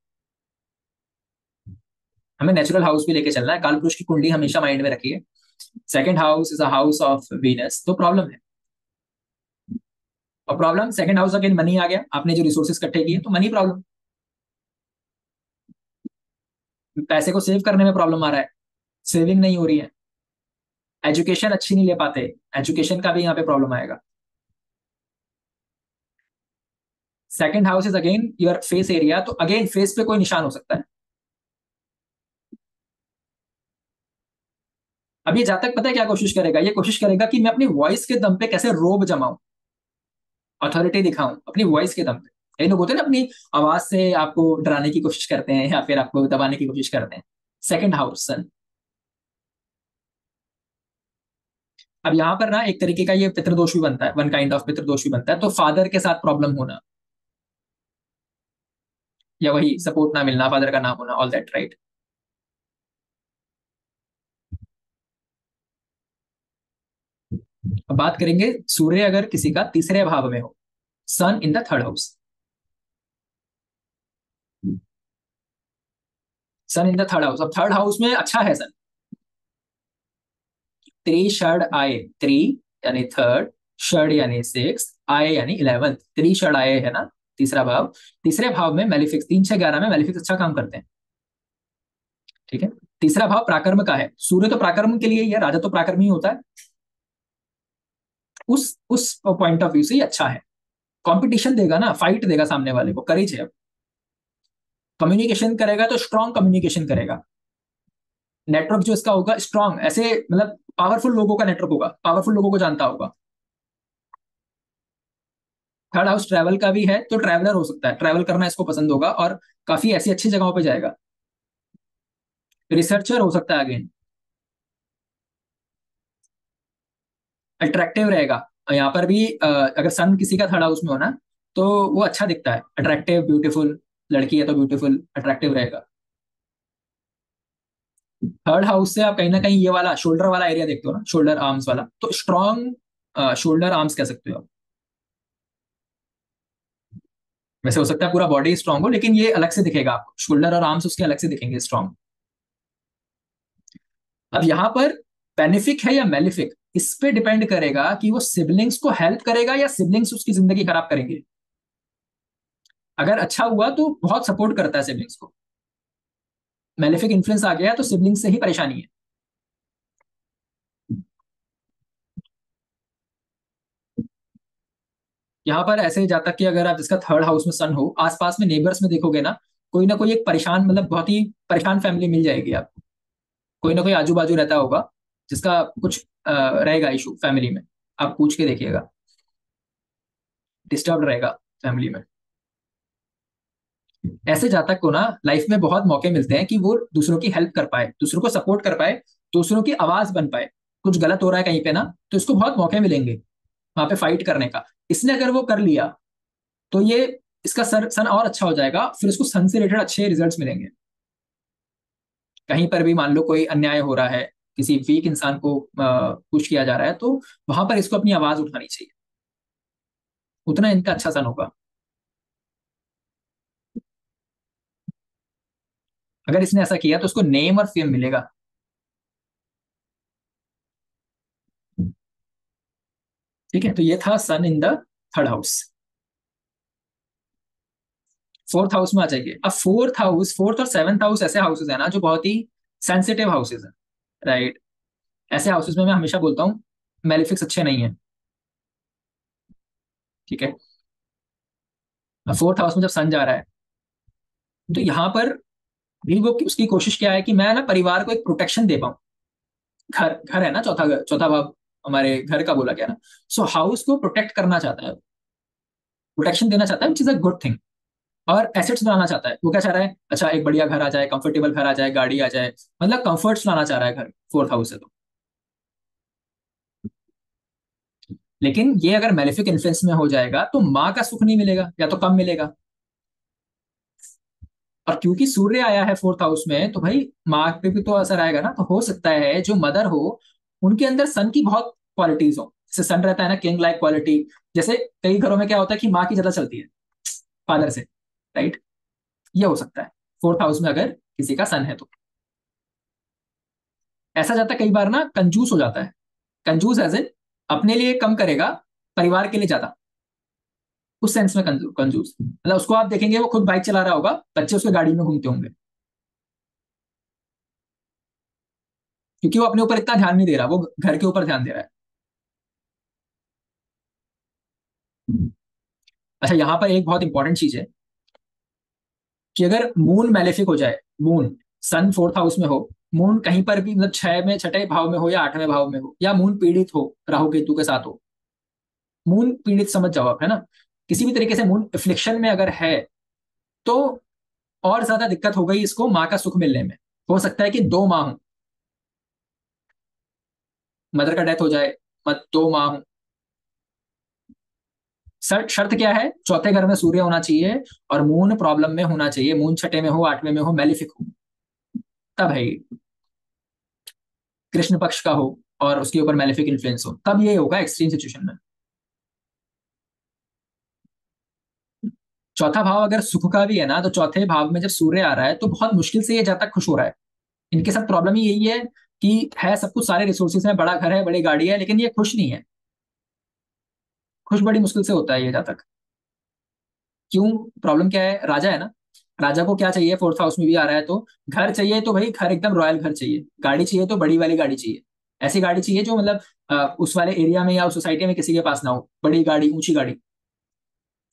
हमें नेचुरल हाउस भी लेके चलना है, काल पुरुष की कुंडली हमेशा माइंड में रखिए। Second house is a house of Venus, तो प्रॉब्लम है। और problem second house again money आ गया, आपने जो रिसोर्सेज इकट्ठे किए, तो मनी प्रॉब्लम। पैसे को सेव करने में प्रॉब्लम आ रहा है, सेविंग नहीं हो रही है। एजुकेशन अच्छी नहीं ले पाते, एजुकेशन का भी यहाँ पे प्रॉब्लम आएगा। Second house is again your face area, तो अगेन फेस पे कोई निशान हो सकता है। अब ये जातक पता है क्या कोशिश करेगा, ये कोशिश करेगा कि मैं अपनी वॉइस के दम पे कैसे रोब जमाऊं, अथॉरिटी दिखाऊं अपनी वॉइस के दम पे। कई लोग होते हैं ना, अपनी आवाज से आपको डराने की कोशिश करते हैं या फिर आपको दबाने की कोशिश करते हैं। सेकंड हाउस सन। अब यहाँ पर ना एक तरीके का ये पितृदोष भी बनता है, वन काइंड ऑफ पितृदोष भी बनता है, तो फादर के साथ प्रॉब्लम होना, या वही सपोर्ट ना मिलना, फादर का नाम होना, ऑल दैट राइट। अब बात करेंगे सूर्य अगर किसी का तीसरे भाव में हो, sun in the third house. Sun in the third house, अब थर्ड हाउस में अच्छा है सन। त्रि षड आए, त्रि यानी थर्ड, षड यानी सिक्स, आए यानी 11th, त्रि षड आए है ना, तीसरा भाव। तीसरे भाव में मेलिफिक्स, 3 6 11 में मेलिफिक्स अच्छा काम करते हैं। ठीक है। तीसरा भाव प्राकर्म का है, सूर्य तो प्राकर्म के लिए ही है, राजा तो प्राकर्म ही होता है। उस पॉइंट ऑफ व्यू से ही अच्छा है। कंपटीशन देगा ना, फाइट देगा सामने वाले को, करेज है। कम्युनिकेशन करेगा तो स्ट्रांग कम्युनिकेशन करेगा। नेटवर्क जो इसका होगा स्ट्रांग, ऐसे मतलब पावरफुल लोगों का नेटवर्क होगा, पावरफुल लोगों को जानता होगा। थर्ड हाउस ट्रैवल का भी है, तो ट्रैवलर हो सकता है, ट्रैवल करना इसको पसंद होगा और काफी ऐसी अच्छी जगहों पे जाएगा। रिसर्चर हो सकता है अगेन। अट्रैक्टिव रहेगा। यहाँ पर भी अगर सन किसी का थर्ड हाउस में हो ना, तो वो अच्छा दिखता है, अट्रैक्टिव ब्यूटीफुल। लड़की है तो ब्यूटीफुल अट्रैक्टिव रहेगा। थर्ड हाउस से आप कहीं ना कहीं ये वाला शोल्डर वाला एरिया देखते हो ना, शोल्डर आर्म्स वाला, तो स्ट्रॉन्ग शोल्डर आर्म्स कह सकते हो आप। वैसे हो सकता है पूरा बॉडी स्ट्रांग हो, लेकिन ये अलग से दिखेगा आपको, शोल्डर और आर्म्स उसके अलग से दिखेंगे स्ट्रांग। अब यहाँ पर बेनिफिक है या मेलिफिक, इस पे डिपेंड करेगा कि वो सिबलिंग्स को हेल्प करेगा या सिबलिंग्स उसकी जिंदगी खराब करेंगे। अगर अच्छा हुआ तो बहुत सपोर्ट करता है सिबलिंग्स को। मेलिफिक इन्फ्लुएंस आ गया तो सिबलिंग्स से ही परेशानी है। यहाँ पर ऐसे जातक कि अगर आप जिसका थर्ड हाउस में सन हो, आसपास में नेबर्स में देखोगे ना कोई एक परेशान, मतलब बहुत ही परेशान फैमिली मिल जाएगी आपको। कोई ना कोई आजू बाजू रहता होगा जिसका कुछ रहेगा इशू फैमिली में। आप पूछ के देखिएगा, डिस्टर्ब रहेगा फैमिली में। ऐसे जातक को ना लाइफ में बहुत मौके मिलते हैं कि वो दूसरों की हेल्प कर पाए, दूसरों को सपोर्ट कर पाए, दूसरों की आवाज बन पाए। कुछ गलत हो रहा है कहीं पे ना, तो इसको बहुत मौके मिलेंगे वहां पे फाइट करने का। इसने अगर वो कर लिया तो ये इसका सन और अच्छा हो जाएगा, फिर इसको सन से रिलेटेड अच्छे रिजल्ट्स मिलेंगे। कहीं पर भी मान लो कोई अन्याय हो रहा है, किसी वीक इंसान को पुश किया जा रहा है, तो वहां पर इसको अपनी आवाज उठानी चाहिए, उतना इनका अच्छा सन होगा। अगर इसने ऐसा किया तो उसको नेम और फेम मिलेगा। ठीक है, तो ये था sun in the third house. Fourth house में आ जाइए। अब फोर्थ और सेवंथ हाउस ऐसे हाउसेज है ना जो बहुत ही सेंसिटिव हाउसेज है, राइट। ऐसे हाउसेज में मैं हमेशा बोलता हूँ मेलिफिक्स अच्छे नहीं है। ठीक है। अब फोर्थ हाउस में जब सन जा रहा है, तो यहाँ पर भी वो उसकी कोशिश क्या है कि मैं ना परिवार को एक प्रोटेक्शन दे पाऊँ। घर घर है ना, चौथा घर, चौथा भाव हमारे घर का बोला गया ना। सो हाउस को प्रोटेक्ट करना चाहता है, प्रोटेक्शन देना चाहता है, which is a good thing. और एसेट्स बनाना चाहता है। वो क्या चाह रहा है, अच्छा एक बढ़िया घर आ जाए, कंफर्टेबल घर आ जाए, गाड़ी आ जाए, मतलब कंफर्ट्स लाना चाह रहा है घर, फोर्थ हाउस से तो। लेकिन ये अगर मेलेफिक इन्फ्लुएंस में हो जाएगा तो माँ का सुख नहीं मिलेगा या तो कम मिलेगा। और क्योंकि सूर्य आया है फोर्थ हाउस में, तो भाई माँ पे भी तो असर आएगा ना। तो हो सकता है जो मदर हो, उनके अंदर सन की बहुत क्वालिटीज हो। जैसे सन रहता है ना किंग लाइक क्वालिटी। जैसे कई घरों में क्या होता है कि माँ की ज्यादा चलती है फादर से, राइट। ये हो सकता है फोर्थ हाउस में अगर किसी का सन है तो। ऐसा जाता है कई बार ना कंजूस हो जाता है। कंजूस एज इन अपने लिए कम करेगा, परिवार के लिए ज्यादा। उस सेंस में कंजूस मतलब उसको आप देखेंगे वो खुद बाइक चला रहा होगा, बच्चे उसके गाड़ी में घूमते होंगे, क्योंकि वो अपने ऊपर इतना ध्यान नहीं दे रहा, वो घर के ऊपर ध्यान दे रहा है। अच्छा, यहाँ पर एक बहुत इंपॉर्टेंट चीज है कि अगर मून मैलेफिक हो जाए, मून सन फोर्थ हाउस में हो, मून कहीं पर भी मतलब छह में, छठे भाव में हो या आठवें भाव में हो, या मून पीड़ित हो, राहु केतु के साथ हो। मून पीड़ित समझ जाओ आप, है ना। किसी भी तरीके से मून एफ्लिक्शन में अगर है, तो और ज्यादा दिक्कत हो गई इसको माँ का सुख मिलने में। हो सकता है कि 2 माह हो, मदर का डेथ हो जाए, मत 2 माह हो। शर्त शर्त क्या है, चौथे घर में सूर्य होना चाहिए, और मून प्रॉब्लम में होना चाहिए, मून छठे में हो, आठवें में हो, मेलिफिक हो, तब है ये। कृष्ण पक्ष का हो और उसके ऊपर मेलिफिक इन्फ्लुएंस हो, तब ये होगा एक्सट्रीम सिचुएशन में। चौथा भाव अगर सुख का भी है ना, तो चौथे भाव में जब सूर्य आ रहा है तो बहुत मुश्किल से ये जातक खुश हो रहा है। इनके साथ प्रॉब्लम ही यही है कि है सब कुछ, सारे रिसोर्सेज हैं, बड़ा घर है, बड़ी गाड़ी है, लेकिन ये खुश नहीं है। खुश बड़ी मुश्किल से होता है ये जातक। क्यों? प्रॉब्लम क्या है, राजा है ना। राजा को क्या चाहिए, फोर्थ हाउस में भी आ रहा है तो घर चाहिए, तो भाई घर एकदम रॉयल घर चाहिए, गाड़ी चाहिए तो बड़ी वाली गाड़ी चाहिए। ऐसी गाड़ी चाहिए जो मतलब उस वाले एरिया में या उस सोसाइटी में किसी के पास ना हो, बड़ी गाड़ी, ऊंची गाड़ी।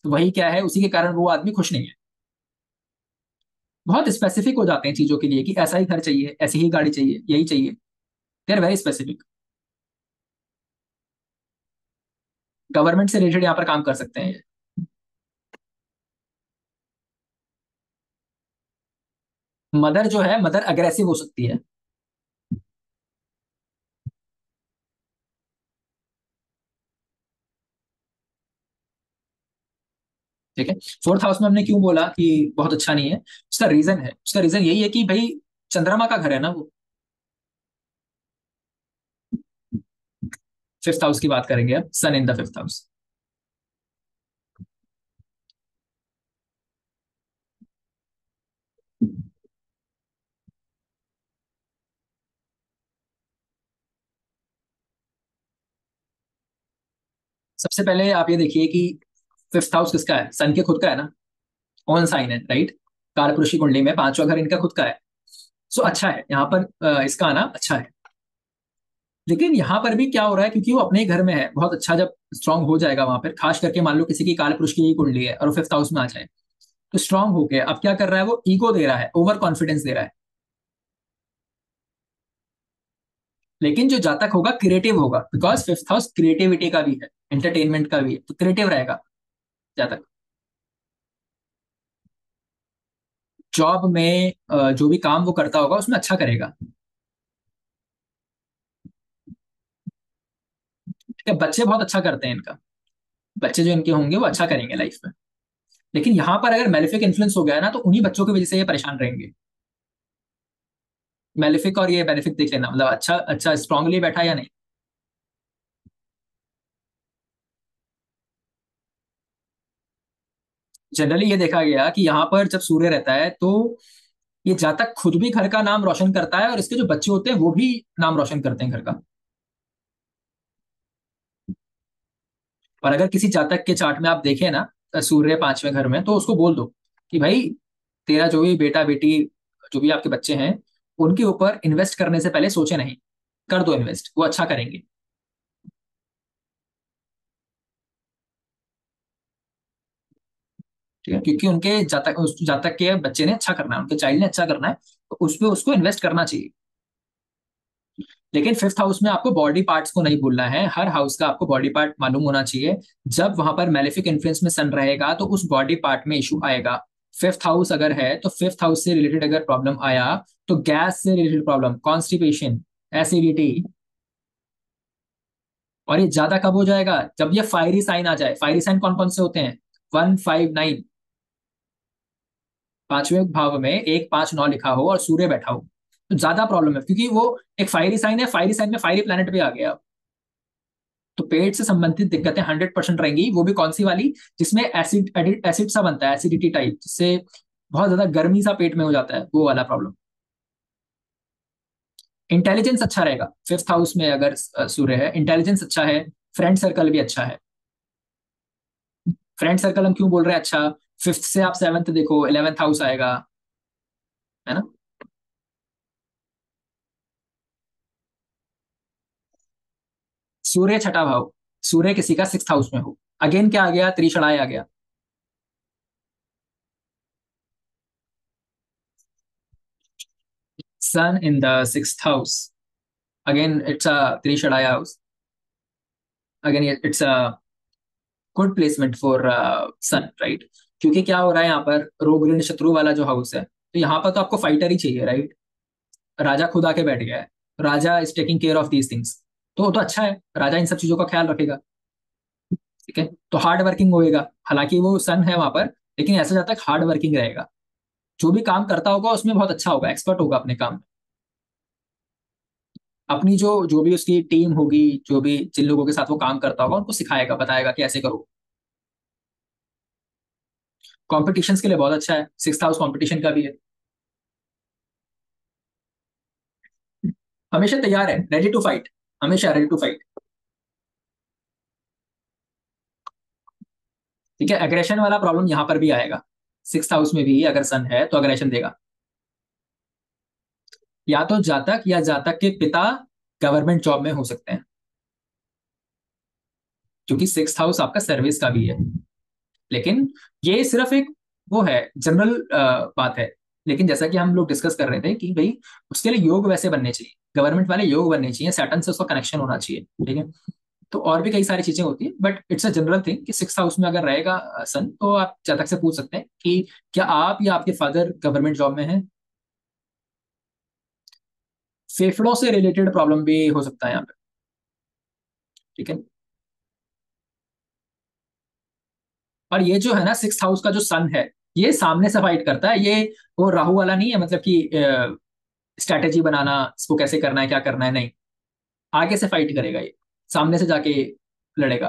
तो वही क्या है, उसी के कारण वो आदमी खुश नहीं है। बहुत स्पेसिफिक हो जाते हैं चीजों के लिए कि ऐसा ही घर चाहिए, ऐसी ही गाड़ी चाहिए, यही चाहिए। They are very specific. Government से रिलेटेड यहाँ पर काम कर सकते हैं ये। मदर जो है, मदर अग्रेसिव हो सकती है। ठीक है। फोर्थ हाउस में हमने क्यों बोला कि बहुत अच्छा नहीं है, उसका रीजन है, उसका रीजन यही है कि भाई चंद्रमा का घर है ना वो। फिफ्थ हाउस की बात करेंगे अब, सन इन द फिफ्थ हाउस। सबसे पहले आप ये देखिए कि फिफ्थ हाउस किसका है, सन के खुद का है ना। ऑन साइन है, राइट। कालपुरुषी कुंडली में पांचवा घर इनका खुद का है। सो अच्छा है यहाँ पर, इसका आना अच्छा है। लेकिन यहाँ पर भी क्या हो रहा है, क्योंकि वो अपने ही घर में है, बहुत अच्छा जब स्ट्रांग हो जाएगा वहां पर, खास करके मान लो किसी की कालपुरुष की ही कुंडली है और वो फिफ्थ हाउस में आ जाए, तो स्ट्रांग हो गया। अब क्या कर रहा है, वो ईगो दे रहा है, ओवर कॉन्फिडेंस दे रहा है। लेकिन जो जातक होगा क्रिएटिव होगा, बिकॉज फिफ्थ हाउस क्रिएटिविटी का भी है, एंटरटेनमेंट का भी है, तो क्रिएटिव रहेगा जातक। जॉब में जो भी काम वो करता होगा उसमें अच्छा करेगा। ठीक है, बच्चे बहुत अच्छा करते हैं इनका। बच्चे जो इनके होंगे वो अच्छा करेंगे लाइफ में। लेकिन यहाँ पर अगर मेलिफिक इन्फ्लुएंस हो गया है ना, तो उन्हीं बच्चों की वजह से ये परेशान रहेंगे। मेलिफिक और ये बेनिफिक देख लेना, मतलब अच्छा अच्छा स्ट्रांगली बैठा या नहीं। जनरली ये देखा गया कि यहाँ पर जब सूर्य रहता है तो ये जातक खुद भी घर का नाम रोशन करता है, और इसके जो बच्चे होते हैं वो भी नाम रोशन करते हैं घर का। और अगर किसी जातक के चार्ट में आप देखें ना, सूर्य पांचवें घर में, तो उसको बोल दो कि भाई तेरा जो भी बेटा बेटी, जो भी आपके बच्चे हैं, उनके ऊपर इन्वेस्ट करने से पहले सोचे नहीं, कर दो इन्वेस्ट, वो अच्छा करेंगे। ठीक है, क्योंकि उनके जातक, उस जातक के बच्चे ने अच्छा करना है, उनके चाइल्ड ने अच्छा करना है, तो उस पे उसको इन्वेस्ट करना चाहिए। लेकिन फिफ्थ हाउस में आपको बॉडी पार्ट्स को नहीं भूलना है, हर हाउस का आपको बॉडी पार्ट मालूम होना चाहिए। जब वहां पर मेलेफिक इन्फ्लुएंस में सन रहेगा तो उस बॉडी पार्ट में इशू आएगा। फिफ्थ हाउस अगर है तो फिफ्थ हाउस से रिलेटेड अगर प्रॉब्लम आया, तो गैस से रिलेटेड प्रॉब्लम, कॉन्स्टिपेशन, एसिडिटी। और ये ज्यादा कब हो जाएगा, जब ये फायरी साइन आ जाए। फायरी साइन कौन कौन से होते हैं, 159, पांचवें भाव में 1 5 9 लिखा हो और सूर्य बैठा हो, तो ज्यादा प्रॉब्लम है, क्योंकि वो एक फायरी साइन है, फायरी साइन में फायरी प्लैनेट पे आ गया। तो पेट से संबंधित दिक्कतें 100% रहेंगी, वो भी कौन सी वाली, जिसमें एसिड एसिड सा बनता है, एसिडिटी टाइप, जिससे बहुत ज्यादा गर्मी सा पेट में हो जाता है, वो वाला प्रॉब्लम। इंटेलिजेंस अच्छा रहेगा फिफ्थ हाउस में अगर सूर्य है, इंटेलिजेंस अच्छा है। फ्रेंड सर्कल भी अच्छा है। फ्रेंड सर्कल हम क्यों बोल रहे हैं अच्छा, फिफ्थ से आप सेवंथ देखो, 11th हाउस आएगा, है ना। सूर्य छठा भाव, सूर्य किसी का सिक्स हाउस में हो, अगेन क्या आ गया, त्रिशणाय आ गया। sun in the sixth house, again it's a trishadaya house, again it's a good placement for sun, right. क्योंकि क्या हो रहा है यहाँ पर, रोग ऋण शत्रु वाला जो हाउस है, तो यहाँ पर तो आपको फाइटर ही चाहिए, राइट। राजा खुद आके बैठ गया है, raja is taking care of these things, तो वो तो अच्छा है, राजा इन सब चीजों का ख्याल रखेगा। ठीक है, तो हार्ड वर्किंग होएगा, हालांकि वो सन है वहां पर, लेकिन ऐसा जब तक हार्ड वर्किंग रहेगा, जो भी काम करता होगा उसमें बहुत अच्छा होगा, एक्सपर्ट होगा अपने काम में। अपनी जो जो भी उसकी टीम होगी, जो भी जिन लोगों के साथ वो काम करता होगा उनको सिखाएगा, बताएगा कि ऐसे करो। कॉम्पिटिशन्स के लिए बहुत अच्छा है, सिक्स हाउस कॉम्पिटिशन का भी है। हमेशा तैयार है, रेडी टू फाइट, हमेशा रेडी टू फाइट। ठीक है, एग्रेशन वाला प्रॉब्लम यहाँ पर भी आएगा, सिक्स हाउस में भी अगर सन है तो अग्रेशन देगा। या तो जातक या जातक के पिता गवर्नमेंट जॉब में हो सकते हैं, क्योंकि सिक्स हाउस आपका सर्विस का भी है। लेकिन ये सिर्फ एक वो है, जनरल बात है। लेकिन जैसा कि हम लोग डिस्कस कर रहे थे कि भाई उसके लिए योग वैसे बनने चाहिए, गवर्नमेंट वाले योग बनने चाहिए, सैटर्न से उसका कनेक्शन होना चाहिए। ठीक है, तो और भी कई सारी चीजें होती है, but it's a general thing कि सिक्स हाउस में अगर रहेगा सन, तो आप जातक से पूछ सकते हैं कि क्या आप या आपके फादर गवर्नमेंट जॉब में हैं। फेफड़ों से रिलेटेड प्रॉब्लम भी हो सकता है यहाँ पे। ठीक है, और ये जो है ना सिक्स हाउस का जो सन है, ये सामने से फाइट करता है, ये वो राहु वाला नहीं है, मतलब कि स्ट्रैटेजी बनाना, इसको कैसे करना है क्या करना है, नहीं, आगे से फाइट करेगा ये, सामने से जाके लड़ेगा।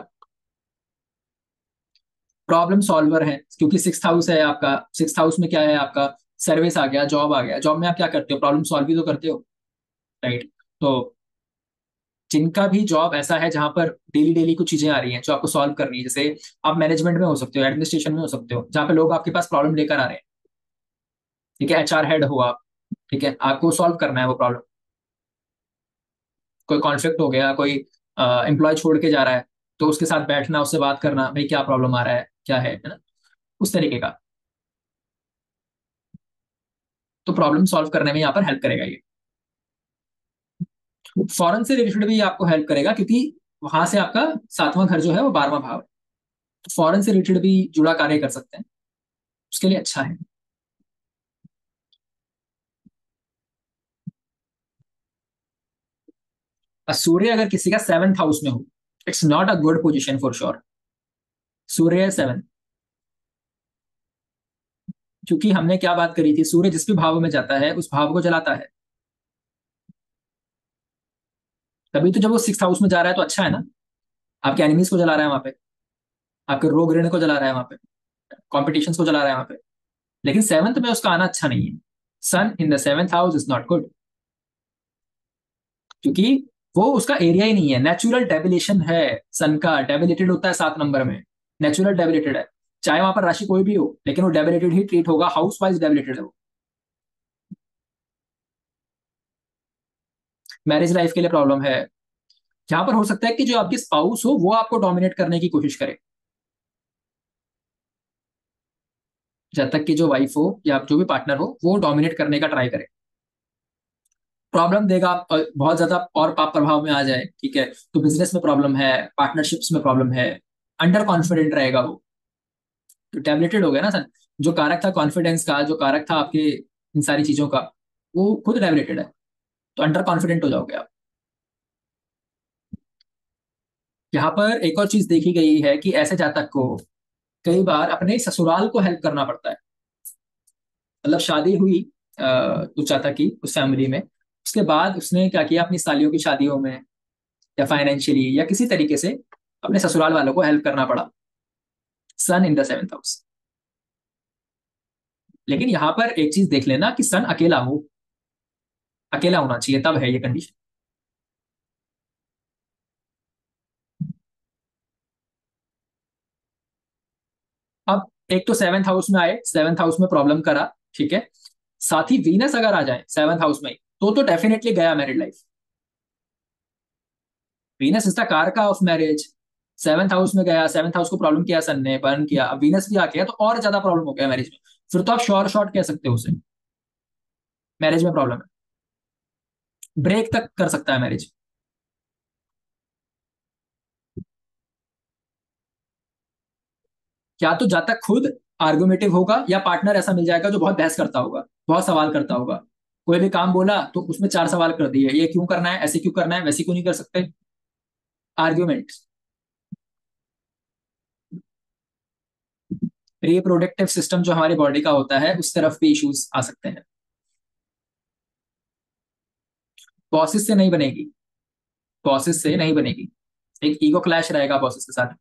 प्रॉब्लम सॉल्वर है, क्योंकि सिक्स हाउस है आपका, सिक्स हाउस में क्या है आपका, सर्विस आ गया, जॉब आ गया, जॉब में आप क्या करते हो, प्रॉब्लम सॉल्व भी तो करते हो, राइट। तो जिनका भी जॉब ऐसा है जहां पर डेली डेली कुछ चीजें आ रही हैं जो आपको सॉल्व करनी है, जैसे आप मैनेजमेंट में हो सकते हो, एडमिनिस्ट्रेशन में हो सकते हो, जहाँ पे लोग आपके पास प्रॉब्लम लेकर आ रहे हैं। ठीक है, एचआर हेड हो आप, ठीक है, आपको सॉल्व करना है वो प्रॉब्लम। कोई कॉन्फ्लिक्ट हो गया, कोई एम्प्लॉय छोड़ के जा रहा है, तो उसके साथ बैठना, उससे बात करना, भाई क्या प्रॉब्लम आ रहा है, क्या है ना, उस तरीके का। तो प्रॉब्लम सॉल्व करने में यहाँ पर हेल्प करेगा ये। फॉरेन से रिलेटेड भी आपको हेल्प करेगा, क्योंकि वहां से आपका सातवां घर जो है वो 12वां भाव है, तो फॉरेन से रिलेटेड भी जुड़ा कार्य कर सकते हैं, उसके लिए अच्छा है। और सूर्य अगर किसी का सेवंथ हाउस में हो, it's not a good position for sure. Surya seven, क्योंकि हमने क्या बात करी थी, सूर्य जिस भी भाव में जाता है उस भाव को जलाता है। तभी तो जब वो सिक्स हाउस में जा रहा है तो अच्छा है ना, आपके एनिमीज को जला रहा है वहां पे, आपके रोग ऋण को जला रहा है वहां पे, कॉम्पिटिशन को जला रहा है वहां पे। लेकिन सेवंथ में उसका आना अच्छा नहीं है, sun in the seventh house is not good, क्योंकि वो उसका एरिया ही नहीं है, नेचुरल डेबिलेशन है। सन का डेबिलेटेड होता है 7 नंबर में, नेचुरल डेबिलेटेड है, चाहे वहां पर राशि कोई भी हो, लेकिन वो डेबिलेटेड ही ट्रीट होगा, हाउस वाइज डेबिलेटेड है वो। मैरिज लाइफ के लिए प्रॉब्लम है, जहां पर हो सकता है कि जो आपकी स्पाउस हो वो आपको डोमिनेट करने की कोशिश करे, जब तक कि जो वाइफ हो या जो भी पार्टनर हो वो डोमिनेट करने का ट्राई करे, प्रॉब्लम देगा। बहुत ज्यादा और पाप प्रभाव में आ जाए, ठीक है, तो बिजनेस में प्रॉब्लम है, पार्टनरशिप्स में प्रॉब्लम है, अंडर कॉन्फिडेंट रहेगा वो, तो टैबलेटेड हो गया ना सर। जो कारक था कॉन्फिडेंस का, जो कारक था आपके इन सारी चीजों का, वो खुद टैबलेटेड है, तो अंडर कॉन्फिडेंट हो जाओगे आप। यहाँ पर एक और चीज देखी गई है कि ऐसे जातक को कई बार अपने ससुराल को हेल्प करना पड़ता है। मतलब शादी हुई उस जातक की उस फैमिली में, उसके बाद उसने क्या किया, अपनी सालियों की शादियों में या फाइनेंशियली या किसी तरीके से अपने ससुराल वालों को हेल्प करना पड़ा, सन इन द सेवंथ हाउस। लेकिन यहाँ पर एक चीज देख लेना कि सन अकेला हो, अकेला होना चाहिए, तब है ये कंडीशन। अब एक तो सेवंथ हाउस में आए, सेवंथ हाउस में प्रॉब्लम करा, ठीक है, साथ ही वीनस अगर आ जाए सेवंथ हाउस में, तो डेफिनेटली गया married life. Venus is the कारका ऑफ मैरिज, सेवंथ हाउस में गया, सेवंथ हाउस को प्रॉब्लम किया सन ने, बर्न किया, अब वीनस भी आ गया तो और ज्यादा प्रॉब्लम हो गया मैरिज में। फिर तो आप श्योर शॉर्ट कह सकते हो उसे, मैरिज में प्रॉब्लम है। ब्रेक तक कर सकता है मैरिज। या तो जाता खुद आर्गुमेटिव होगा, या पार्टनर ऐसा मिल जाएगा जो बहुत बहस करता होगा, बहुत सवाल करता होगा। कोई भी काम बोला तो उसमें चार सवाल कर दिए, ये क्यों करना है, ऐसे क्यों करना है, वैसे क्यों नहीं कर सकते। आर्ग्यूमेंट। रिप्रोडक्टिव सिस्टम जो हमारी बॉडी का होता है, उस तरफ भी इश्यूज आ सकते हैं। बॉसेस से नहीं बनेगी। बॉसेस से नहीं बनेगी। एक ईगो क्लैश रहेगा बॉसेस के साथ।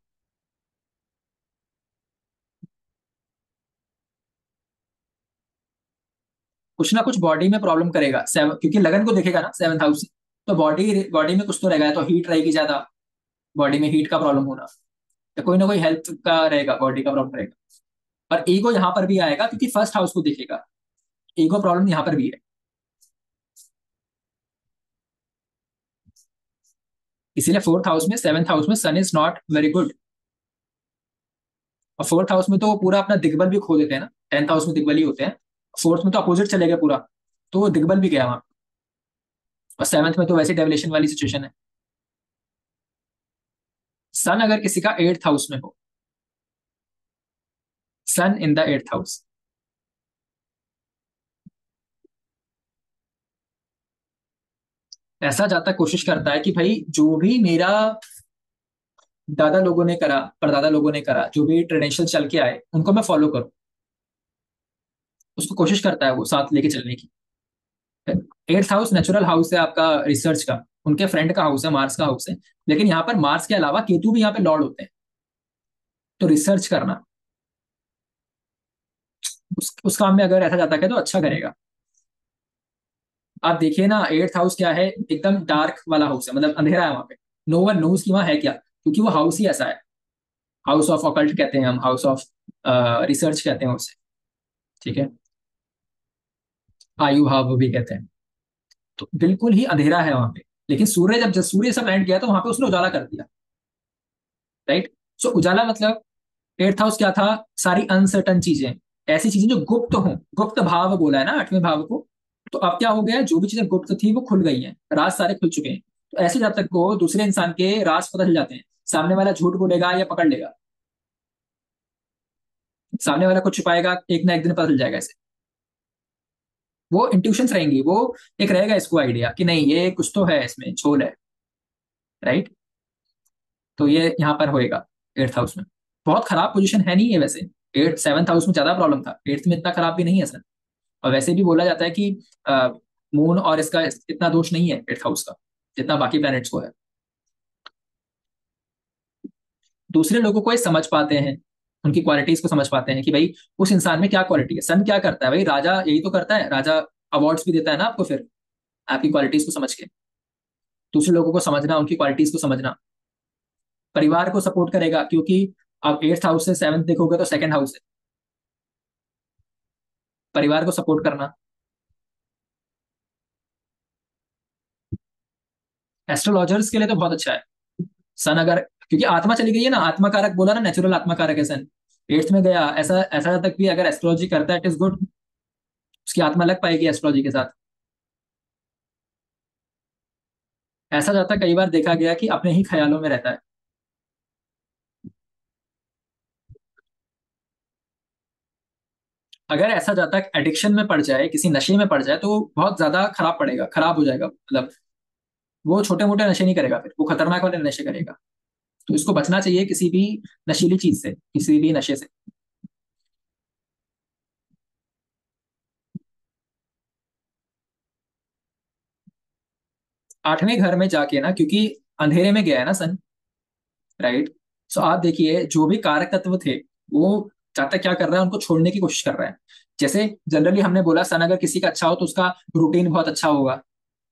कुछ ना कुछ बॉडी में प्रॉब्लम करेगा, क्योंकि लगन को देखेगा ना सेवंथ हाउस। तो बॉडी बॉडी में कुछ तो रहेगा, तो हीट रहेगी ज्यादा। बॉडी में हीट का प्रॉब्लम होना, तो कोई ना कोई हेल्थ का रहेगा, बॉडी का प्रॉब्लम रहेगा। और ईगो यहाँ पर भी आएगा क्योंकि फर्स्ट हाउस को देखेगा। ईगो प्रॉब्लम यहाँ पर भी है। इसीलिए फोर्थ हाउस में, सेवंथ हाउस में सन इज नॉट वेरी गुड। और फोर्थ हाउस में तो वो पूरा अपना दिग्बल भी खो देते हैं ना, टेंथ हाउस में दिग्बल ही होते हैं। फोर्थ में तो अपोजिट चले गए पूरा, तो वो दिग्बल भी गया वहां। और सेवंथ में तो वैसे डेविलेशन वाली सिचुएशन है। सन अगर किसी का एट्थ हाउस में हो, sun in the eighth house, ऐसा जाता कोशिश करता है कि भाई जो भी मेरा दादा लोगों ने करा, परदादा लोगों ने करा, जो भी ट्रेडिशन चल के आए उनको मैं फॉलो करूं। उसको कोशिश करता है वो साथ लेके चलने की। एट्थ हाउस नेचुरल हाउस है आपका रिसर्च का। उनके फ्रेंड का हाउस है, मार्स का हाउस है। लेकिन यहाँ पर मार्स के अलावा केतु भी यहाँ पे लॉर्ड होते हैं। तो रिसर्च करना, उस काम में अगर ऐसा जाता है तो अच्छा करेगा। आप देखिए ना, एट्थ हाउस क्या है, एकदम डार्क वाला हाउस है, मतलब अंधेरा है वहां पे। नो वन नोज कि वहाँ है क्या, क्योंकि वो हाउस ही ऐसा है। हाउस ऑफ ऑकल्ट कहते हैं हम, हाउस ऑफ रिसर्च कहते हैं उसे। ठीक है। आयु भाव भी कहते हैं। तो बिल्कुल ही अंधेरा है वहां पे। लेकिन सूर्य जब सूर्य सब लैंड किया तो वहां पे उसने उजाला कर दिया। राइट। सो उजाला मतलब, एट्थ हाउस क्या था, सारी अनसर्टन चीजें, ऐसी चीजें जो गुप्त हो, गुप्त भाव बोला है ना आठवें भाव को। तो अब क्या हो गया, जो भी चीजें गुप्त थी वो खुल गई हैं, राज सारे खुल चुके हैं। तो ऐसे जब तक को दूसरे इंसान के राज पता चल जाते हैं, सामने वाला झूठ बोलेगा या पकड़ लेगा, सामने वाला कुछ छुपाएगा, एक ना एक दिन पता चल जाएगा ऐसे। वो इंट्यूशंस रहेंगी, वो एक रहेगा इसको आइडिया कि नहीं ये कुछ तो है, इसमें झोल है। राइट। तो ये यहाँ पर होएगा एट्थ हाउस में। बहुत खराब पोजीशन है नहीं है वैसे। एट्थ सेवंथ हाउस में ज्यादा प्रॉब्लम था, एट्थ में इतना खराब भी नहीं है सर। और वैसे भी बोला जाता है कि मून और इसका इतना दोष नहीं है एट्थ हाउस का, जितना बाकी प्लैनेट्स को है। दूसरे लोगों को ये समझ पाते हैं, उनकी क्वालिटीज को समझ पाते हैं कि भाई उस इंसान में क्या क्वालिटी है। सन क्या करता है भाई, राजा यही तो करता है, राजा अवार्ड्स भी देता है ना आपको फिर, आपकी क्वालिटीज को समझ के। दूसरे लोगों को समझना, उनकी क्वालिटीज को समझना। परिवार को सपोर्ट करेगा, क्योंकि आप एट्थ हाउस से सेवंथ देखोगे तो सेकंड हाउस है। परिवार को सपोर्ट करना। एस्ट्रोलॉजर्स के लिए तो बहुत अच्छा है सन अगर, क्योंकि आत्मा चली गई है ना, आत्मा कारक बोला ना, नेचुरल आत्मा कारक है सन। एट्थ में गया, ऐसा ऐसा तक भी अगर एस्ट्रोलॉजी करता है इट इज गुड। उसकी आत्मा लग पाएगी एस्ट्रोलॉजी के साथ। ऐसा जाता कई बार देखा गया कि अपने ही ख्यालों में रहता है। अगर ऐसा जाता एडिक्शन में पड़ जाए, किसी नशे में पड़ जाए, तो बहुत ज्यादा खराब पड़ेगा, खराब हो जाएगा मतलब। वो छोटे मोटे नशे नहीं करेगा, फिर वो खतरनाक वाले नशे करेगा। तो इसको बचना चाहिए किसी भी नशीली चीज से, किसी भी नशे से। आठवें घर में जाके ना, क्योंकि अंधेरे में गया है ना सन। राइट। सो आप देखिए, जो भी कारक तत्व थे, वो चाहता क्या कर रहा है, उनको छोड़ने की कोशिश कर रहा है। जैसे जनरली हमने बोला सन अगर किसी का अच्छा हो तो उसका रूटीन बहुत अच्छा होगा,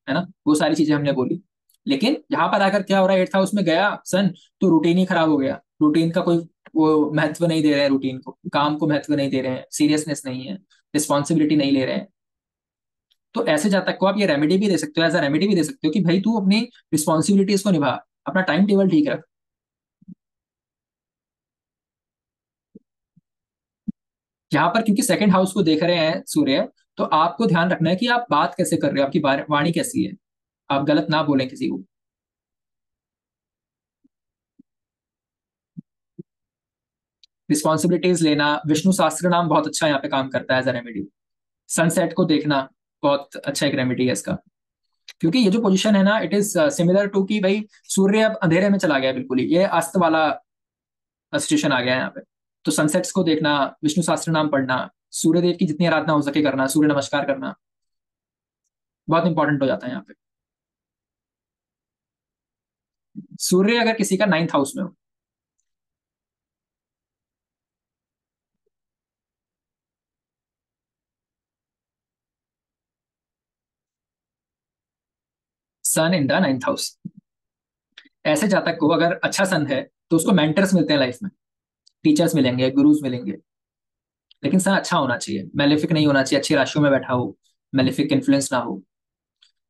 है ना, वो सारी चीजें हमने बोली। लेकिन यहाँ पर आकर क्या हो रहा है, एट्थ हाउस में गया सन, तो रूटीन ही खराब हो गया। रूटीन का कोई वो महत्व नहीं दे रहे हैं, रूटीन को, काम को महत्व नहीं दे रहे हैं, सीरियसनेस नहीं है, रिस्पॉन्सिबिलिटी नहीं ले रहे हैं। तो ऐसे जातक को आप ये रेमेडी भी दे सकते हो, एज अ रेमेडी भी दे सकते हो कि भाई तू अपनी रिस्पॉन्सिबिलिटीज को निभा, अपना टाइम टेबल ठीक रख। यहाँ पर क्योंकि सेकंड हाउस को देख रहे हैं सूर्य, तो आपको ध्यान रखना है कि आप बात कैसे कर रहे हो, आपकी वाणी कैसी है। आप गलत ना बोलें किसी को। रिस्पॉन्सिबिलिटीज लेना, विष्णु सहस्त्र नाम बहुत अच्छा यहाँ पे काम करता है एज अ रेमेडी। सनसेट को देखना बहुत अच्छा एक रेमेडी है इसका। क्योंकि ये जो पोजीशन है ना, इट इज सिमिलर टू कि भाई सूर्य अब अंधेरे में चला गया बिल्कुल ही, ये अस्त वाला सिचुएशन आ गया है यहाँ पे। तो सनसेट्स को देखना, विष्णु सहस्त्र नाम पढ़ना, सूर्य देव की जितनी आराधना हो सके करना, सूर्य नमस्कार करना बहुत इंपॉर्टेंट हो जाता है यहाँ पे। सूर्य अगर किसी का 9th हाउस में हो, sun in the 9th house, ऐसे जातक को अगर अच्छा सन है तो उसको मेंटर्स मिलते हैं लाइफ में, टीचर्स मिलेंगे, गुरुज मिलेंगे। लेकिन सन अच्छा होना चाहिए, मेलेफिक नहीं होना चाहिए, अच्छी राशियों में बैठा हो, मेलेफिक इन्फ्लुएंस ना हो।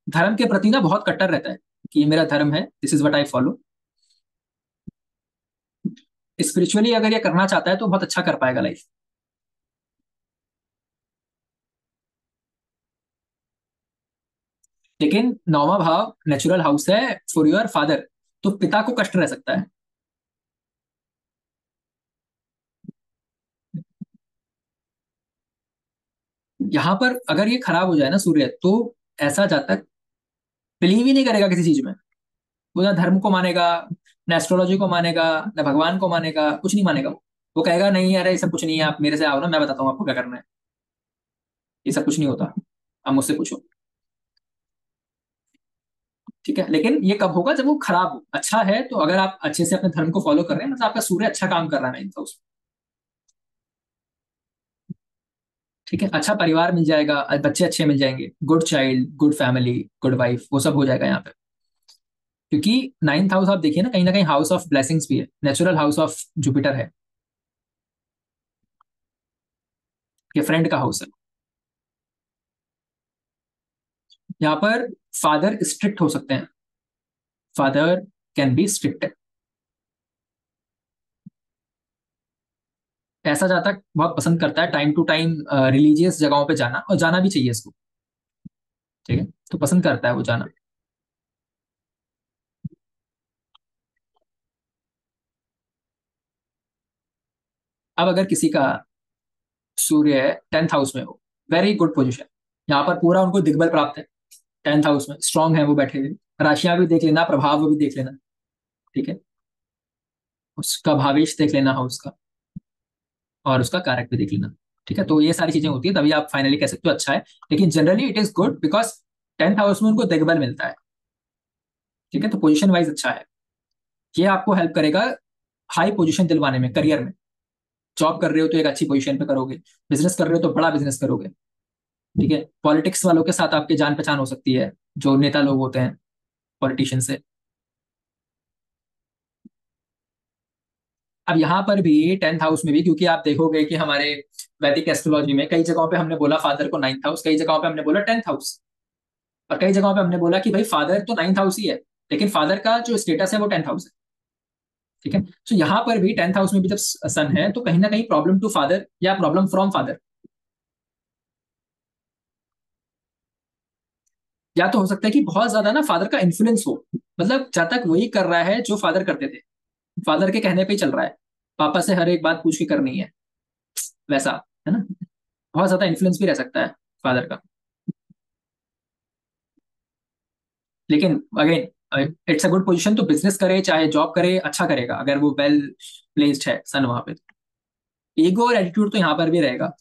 धर्म के प्रति ना बहुत कट्टर रहता है कि ये मेरा धर्म है, this is what I follow. Spiritually अगर ये करना चाहता है तो बहुत अच्छा कर पाएगा लाइफ। लेकिन 9वां भाव नेचुरल हाउस है फॉर योर फादर, तो पिता को कष्ट रह सकता है। यहां पर अगर ये खराब हो जाए ना सूर्य, तो ऐसा जातक बिलीव ही नहीं करेगा किसी चीज में। वो ना धर्म को मानेगा, न एस्ट्रोलॉजी को मानेगा, न भगवान को मानेगा, कुछ नहीं मानेगा वो कहेगा नहीं यार ये सब कुछ नहीं है, आप मेरे से आओ ना, मैं बताता हूँ आपको क्या करना है। ये सब कुछ नहीं होता, आप मुझसे पूछो। ठीक है, लेकिन ये कब होगा? जब वो खराब हो। अच्छा है तो अगर आप अच्छे से अपने धर्म को फॉलो कर रहे हैं, मतलब आपका सूर्य अच्छा काम कर रहा है इनका उसमें। ठीक है, अच्छा परिवार मिल जाएगा, बच्चे अच्छे मिल जाएंगे, good child, good family, good wife, वो सब हो जाएगा यहाँ पे। क्योंकि 9th हाउस आप देखिए ना कहीं हाउस ऑफ ब्लेसिंग्स भी है, नेचुरल हाउस ऑफ जुपिटर है, ये फ्रेंड का हाउस है। यहाँ पर फादर स्ट्रिक्ट हो सकते हैं, फादर कैन बी स्ट्रिक्ट। ऐसा जातक बहुत पसंद करता है टाइम टू टाइम रिलीजियस जगहों पे जाना, और जाना भी चाहिए इसको। ठीक है, तो पसंद करता है वो जाना। अब अगर किसी का सूर्य 10th हाउस में हो, वेरी गुड पोजिशन, यहाँ पर पूरा उनको दिग्बल प्राप्त है। 10th हाउस में स्ट्रांग है वो बैठे हुए। राशियां भी देख लेना, प्रभाव भी देख लेना। ठीक है, उसका भावेश देख लेना हाउस का, और उसका कारक भी देख लेना। ठीक है, तो ये सारी चीजें होती है, तभी आप फाइनली कह सकते हो अच्छा है। लेकिन generally it is good because 10th house में उनको दिग्बल मिलता है। ठीक है, तो पोजीशन वाइज अच्छा है। ये आपको हेल्प करेगा हाई पोजीशन दिलवाने में करियर में। जॉब कर रहे हो तो एक अच्छी पोजीशन पे करोगे, बिजनेस कर रहे हो तो बड़ा बिजनेस करोगे। ठीक है, पॉलिटिक्स वालों के साथ आपकी जान पहचान हो सकती है, जो नेता लोग होते हैं पॉलिटिशियन से। अब यहाँ पर भी 10th हाउस में भी, क्योंकि आप देखोगे कि हमारे वैदिक एस्ट्रोलॉजी में कई जगहों पे हमने बोला फादर को 9th हाउस, कई जगहों पे हमने बोला 10th हाउस, और कई जगहों पे हमने बोला कि भाई फादर तो 9th हाउस ही है, लेकिन फादर का जो स्टेटस है वो 10th हाउस है। ठीक है, तो यहाँ पर भी 10th हाउस में भी जब सन है तो कहीं ना कहीं प्रॉब्लम टू फादर या प्रॉब्लम फ्रॉम फादर, या तो हो सकता है कि बहुत ज्यादा ना फादर का इन्फ्लुएंस हो, मतलब जब तक वही कर रहा है जो फादर करते थे, फादर के कहने पे ही चल रहा है, पापा से हर एक बात पूछ के करनी है, वैसा है ना। बहुत ज्यादा इन्फ्लुएंस भी रह सकता है फादर का। लेकिन again it's a good position, तो बिजनेस करे चाहे जॉब करे अच्छा करेगा अगर वो वेल प्लेस्ड है सन वहां पे। ईगो और एटीट्यूड तो यहाँ पर भी रहेगा।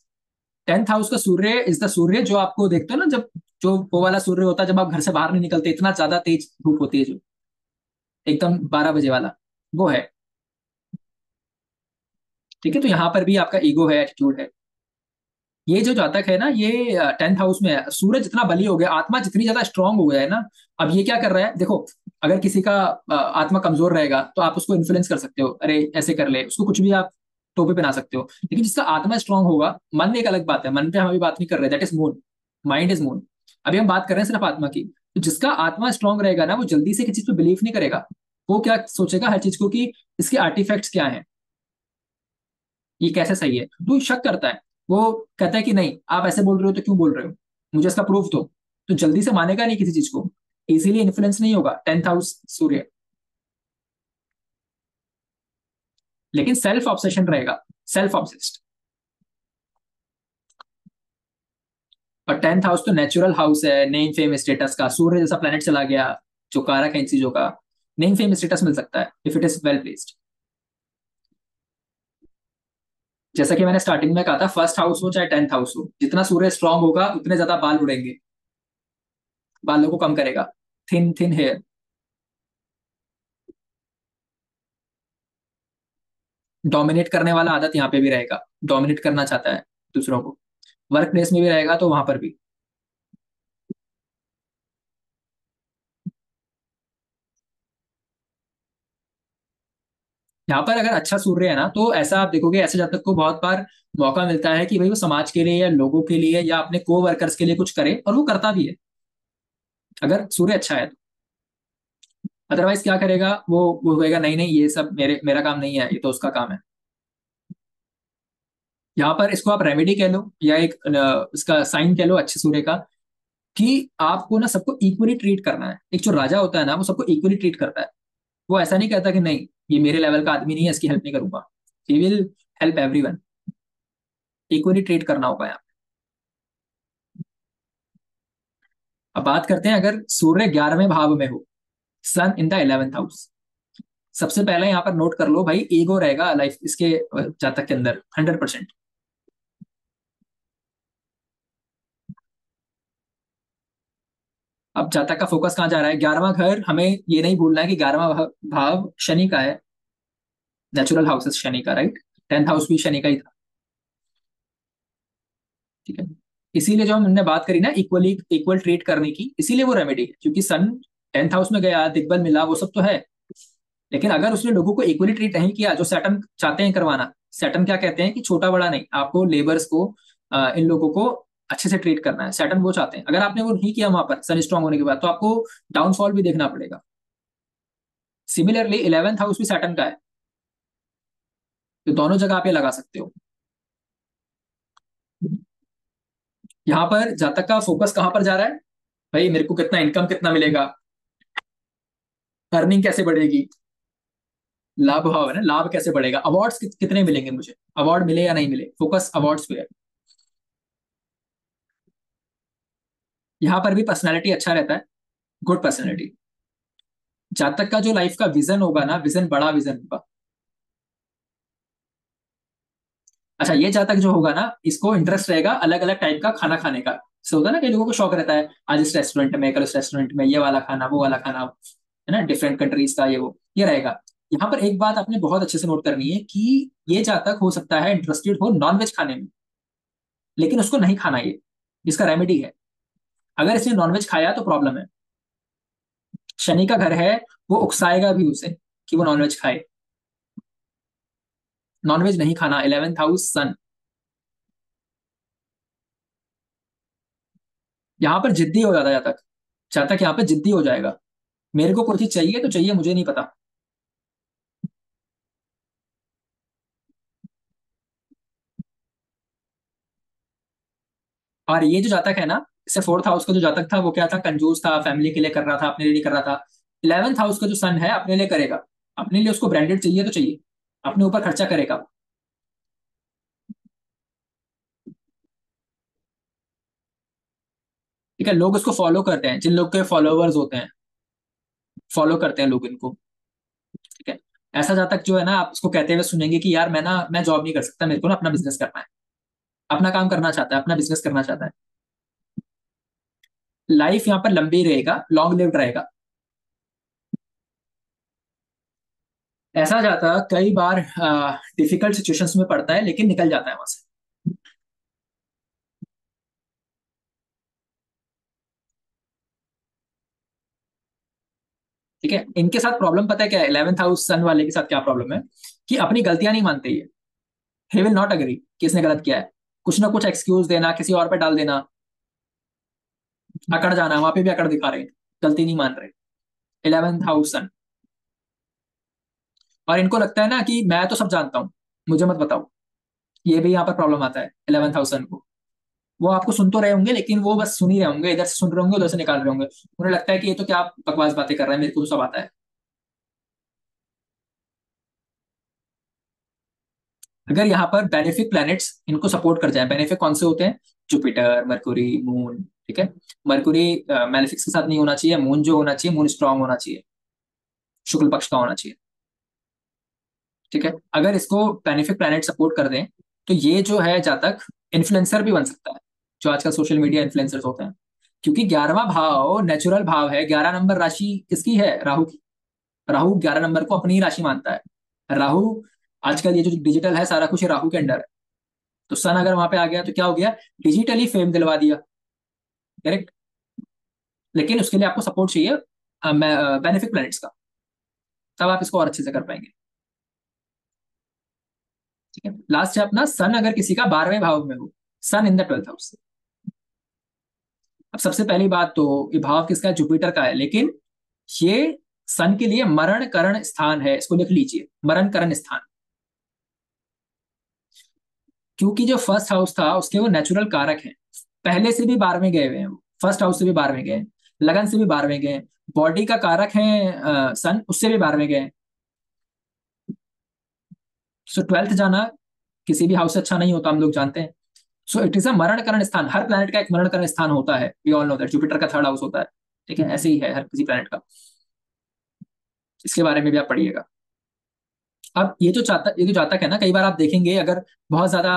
10th हाउस का सूर्य इज द सूर्य जो आपको देखते हो ना, जब जो वो वाला सूर्य होता है जब आप घर से बाहर नहीं निकलते, इतना ज्यादा तेज धूप होती है जो एकदम 12 बजे वाला, वो है। ठीक है, तो यहाँ पर भी आपका ईगो है, एटीट्यूड है। ये जो जातक है ना, ये 10th हाउस में है, सूरज जितना बली हो गया, आत्मा जितनी ज्यादा स्ट्रांग हो गया है ना। अब ये क्या कर रहा है देखो, अगर किसी का आत्मा कमजोर रहेगा तो आप उसको इन्फ्लुएंस कर सकते हो, अरे ऐसे कर ले, उसको कुछ भी आप टोपी पहना सकते हो। लेकिन जिसका आत्मा स्ट्रांग होगा, मन एक अलग बात है, मन पे हम अभी बात नहीं कर रहे, that is moon, mind is moon. अभी हम बात कर रहे हैं सिर्फ आत्मा की। तो जिसका आत्मा स्ट्रांग रहेगा ना, वो जल्दी से किसी चीज पे बिलीव नहीं करेगा। वो क्या सोचेगा हर चीज को कि इसके आर्टिफैक्ट्स क्या है, ये कैसे सही है, तो शक करता है। वो कहता है कि नहीं आप ऐसे बोल रहे हो तो क्यों बोल रहे हो, मुझे इसका प्रूफ दो। तो जल्दी से मानेगा नहीं किसी चीज को। इजीली इन्फ्लुएंस नहीं होगा 10th हाउस सूर्य, लेकिन सेल्फ ऑब्सेशन रहेगा, सेल्फ ऑब्सेस्ड। और 10th हाउस तो नेचुरल हाउस है, नेम फेम स्टेटस का। सूर्य जैसा प्लेनेट चला गया जो कारक है इन चीजों का, नेम फेम स्टेटस मिल सकता है if it is well placed. जैसा कि मैंने स्टार्टिंग में कहा था, फर्स्ट हाउस हो चाहे 10th हाउस हो, जितना सूर्य स्ट्रांग होगा उतने ज्यादा बाल उड़ेंगे, बालों को कम करेगा, थिन थिन हेयर। डोमिनेट करने वाला आदत यहाँ पे भी रहेगा, डोमिनेट करना चाहता है दूसरों को, वर्क प्लेस में भी रहेगा तो वहां पर भी। यहाँ पर अगर अच्छा सूर्य है ना, तो ऐसा आप देखोगे ऐसे जातक को बहुत बार मौका मिलता है कि भाई वो समाज के लिए या लोगों के लिए या अपने को वर्कर्स के लिए कुछ करे, और वो करता भी है अगर सूर्य अच्छा है तो। अदरवाइज क्या करेगा वो कहेगा नहीं नहीं ये सब मेरा काम नहीं है, ये तो उसका काम है। यहाँ पर इसको आप रेमेडी कह लो या एक इसका साइन कह लो अच्छे सूर्य का, कि आपको ना सबको इक्वली ट्रीट करना है। एक जो राजा होता है ना, वो सबको इक्वली ट्रीट करता है। वो ऐसा नहीं कहता कि नहीं ये मेरे लेवल का आदमी नहीं है, इसकी हेल्प नहीं करूंगा। He will help everyone, equally treat करना होगा यहाँ। अब बात करते हैं अगर सूर्य 11वें भाव में हो, sun in the 11th house. सबसे पहले यहाँ पर नोट कर लो भाई, ईगो रहेगा लाइफ इसके जातक के अंदर 100%। अब जातक का फोकस कहाँ जा रहा है? 11वां घर, हमें ये नहीं भूलना है कि 11वां भाव शनि का है, नेचुरल हाउस शनि का, राइट। 10th हाउस भी शनि का ही था, ठीक है। इसीलिए जो हमने बात करी ना इक्वली इक्वल ट्रीट करने की, इसीलिए वो रेमेडी है, क्योंकि सन 10th हाउस में गया, दिग्बल मिला, वो सब तो है। लेकिन अगर उसने लोगों को इक्वली ट्रीट नहीं किया जो सैटर्न चाहते हैं करवाना, सैटर्न क्या कहते हैं कि छोटा बड़ा नहीं, आपको लेबर्स को इन लोगों को अच्छे से ट्रीट करना है, सैटर्न वो चाहते हैं। अगर आपने वो नहीं किया वहां पर सन स्ट्रांग होने के बाद, तो आपको डाउनफॉल भी देखना पड़ेगा। सिमिलरली 11th हाउस भी सैटर्न का है, तो दोनों जगह आप ये लगा सकते हो। यहाँ पर जातक का फोकस कहाँ पर जा रहा है? भाई मेरे को कितना इनकम कितना मिलेगा, अर्निंग कैसे बढ़ेगी, लाभ भाव है ना, लाभ कैसे बढ़ेगा, अवार्ड्स कितने मिलेंगे मुझे, अवार्ड मिले या नहीं मिले, फोकस अवार्ड्स पे है। यहाँ पर भी पर्सनैलिटी अच्छा रहता है, गुड पर्सनैलिटी। जातक का जो लाइफ का विजन होगा ना, विजन बड़ा विजन होगा। अच्छा, ये जातक जो होगा ना, इसको इंटरेस्ट रहेगा अलग अलग टाइप का खाना खाने का। जैसे होता है ना, कई लोगों को शौक रहता है आज इस रेस्टोरेंट में, कल इस रेस्टोरेंट में, ये वाला खाना वो वाला खाना, है ना, डिफरेंट कंट्रीज का ये रहेगा। यहाँ पर एक बात आपने बहुत अच्छे से नोट करनी है कि ये जातक हो सकता है इंटरेस्टेड हो नॉनवेज खाने में, लेकिन उसको नहीं खाना ये, इसका रेमेडी है। अगर इसने नॉनवेज खाया तो प्रॉब्लम है। शनि का घर है, वो उकसाएगा भी उसे कि वो नॉनवेज खाए। नॉनवेज नहीं खाना, 11th हाउस सन। यहाँ पर जिद्दी हो जाता है जातक, जातक यहाँ पे जिद्दी हो जाएगा। मेरे को कोई चीज चाहिए तो चाहिए, मुझे नहीं पता। और ये जो जातक है ना, इससे 4th हाउस का जो जातक था वो क्या था, कंजूस था, फैमिली के लिए कर रहा था, अपने लिए नहीं कर रहा था। 11th हाउस का जो सन है अपने लिए करेगा, अपने लिए उसको ब्रांडेड चाहिए तो चाहिए, अपने ऊपर खर्चा करेगा। ठीक है, लोग उसको फॉलो करते हैं, जिन लोग के फॉलोवर्स होते हैं, फॉलो करते हैं लोग इनको, ठीक है। ऐसा जातक जो है ना, आप उसको कहते हुए सुनेंगे कि यार मैं जॉब नहीं कर सकता, मेरे को ना अपना बिजनेस करना है, अपना काम करना चाहता है, अपना बिजनेस करना चाहता है। लाइफ यहाँ पर लंबी रहेगा, लॉन्ग लिव्ड रहेगा। ऐसा जाता कई बार डिफिकल्ट सिचुएशंस में पड़ता है, लेकिन निकल जाता है वहां से। ठीक है, इनके साथ प्रॉब्लम पता है क्या है? 11th हाउस सन वाले के साथ क्या प्रॉब्लम है, कि अपनी गलतियां नहीं मानते ये। ही विल नॉट अग्री कि इसने गलत किया है, कुछ ना कुछ एक्सक्यूज देना, किसी और पे डाल देना, अकड़ जाना, वहां पे भी अकड़ दिखा रहे हैं, गलती नहीं मान रहे। 11th हाउस सन। और इनको लगता है ना कि मैं तो सब जानता हूँ, मुझे मत बताओ। ये भी यहाँ पर प्रॉब्लम आता है 11th हाउस सन को। वो आपको सुन तो रहे होंगे, लेकिन वो बस सुन ही रहे होंगे, इधर से सुन रहे होंगे, उधर से निकाल रहे होंगे। उन्हें लगता है कि ये तो क्या बकवास बातें कर रहा है, मेरे को तो सब आता है। अगर यहाँ पर बेनिफिक प्लैनेट्स इनको सपोर्ट कर जाए, बेनिफिक कौन से होते हैं? Jupiter, Mercury, moon. ठीक है। मरकुरी मेलेफिक्स के साथ नहीं होना चाहिए। मून जो होना चाहिए, मून स्ट्रांग होना चाहिए, शुक्ल पक्ष का होना चाहिए। ठीक है। अगर इसको बेनिफिक प्लैनेट सपोर्ट कर दें, तो ये जो है जातक इन्फ्लुएंसर भी बन सकता है, जो आजकल सोशल मीडिया इन्फ्लुएंसर्स होते हैं। क्योंकि 11वां भाव नेचुरल भाव है। 11 नंबर राशि किसकी है? राहु की। राहु 11 नंबर को अपनी ही राशि मानता है। राहु, आजकल ये जो डिजिटल है सारा कुछ, ये राहु के अंडर है। तो सन अगर वहां पे आ गया तो क्या हो गया? डिजिटली फेम दिलवा दिया। करेक्ट। लेकिन उसके लिए आपको सपोर्ट चाहिए बेनिफिक प्लैनेट्स का, तब आप इसको और अच्छे से कर पाएंगे। ठीक है। लास्ट है अपना सन, अगर किसी का 12वें भाव में हो, sun in the 12th house. अब सबसे पहली बात तो, ये भाव किसका है? जुपिटर का है। लेकिन ये सन के लिए मरण करण स्थान है, इसको लिख लीजिए, मरण करण स्थान। क्योंकि जो फर्स्ट हाउस था उसके वो नेचुरल कारक हैं, पहले से भी 12वें गए हुए हैं वो, फर्स्ट हाउस से भी 12वें गए हैं, लगन से भी 12वें गए हैं, बॉडी का कारक है सन, उससे भी 12वें गए हैं। सो 12th जाना किसी भी हाउस से अच्छा नहीं होता, हम लोग जानते हैं। सो इट इज अ मरण करण स्थान। हर प्लैनेट का एक मरण करण स्थान होता है, we all know that. Jupiter का 3rd हाउस होता है। ठीक है, ऐसे ही है हर किसी प्लैनेट का। इसके बारे में भी आप पढ़िएगा। अब ये जो जातक है ना, कई बार आप देखेंगे अगर बहुत ज्यादा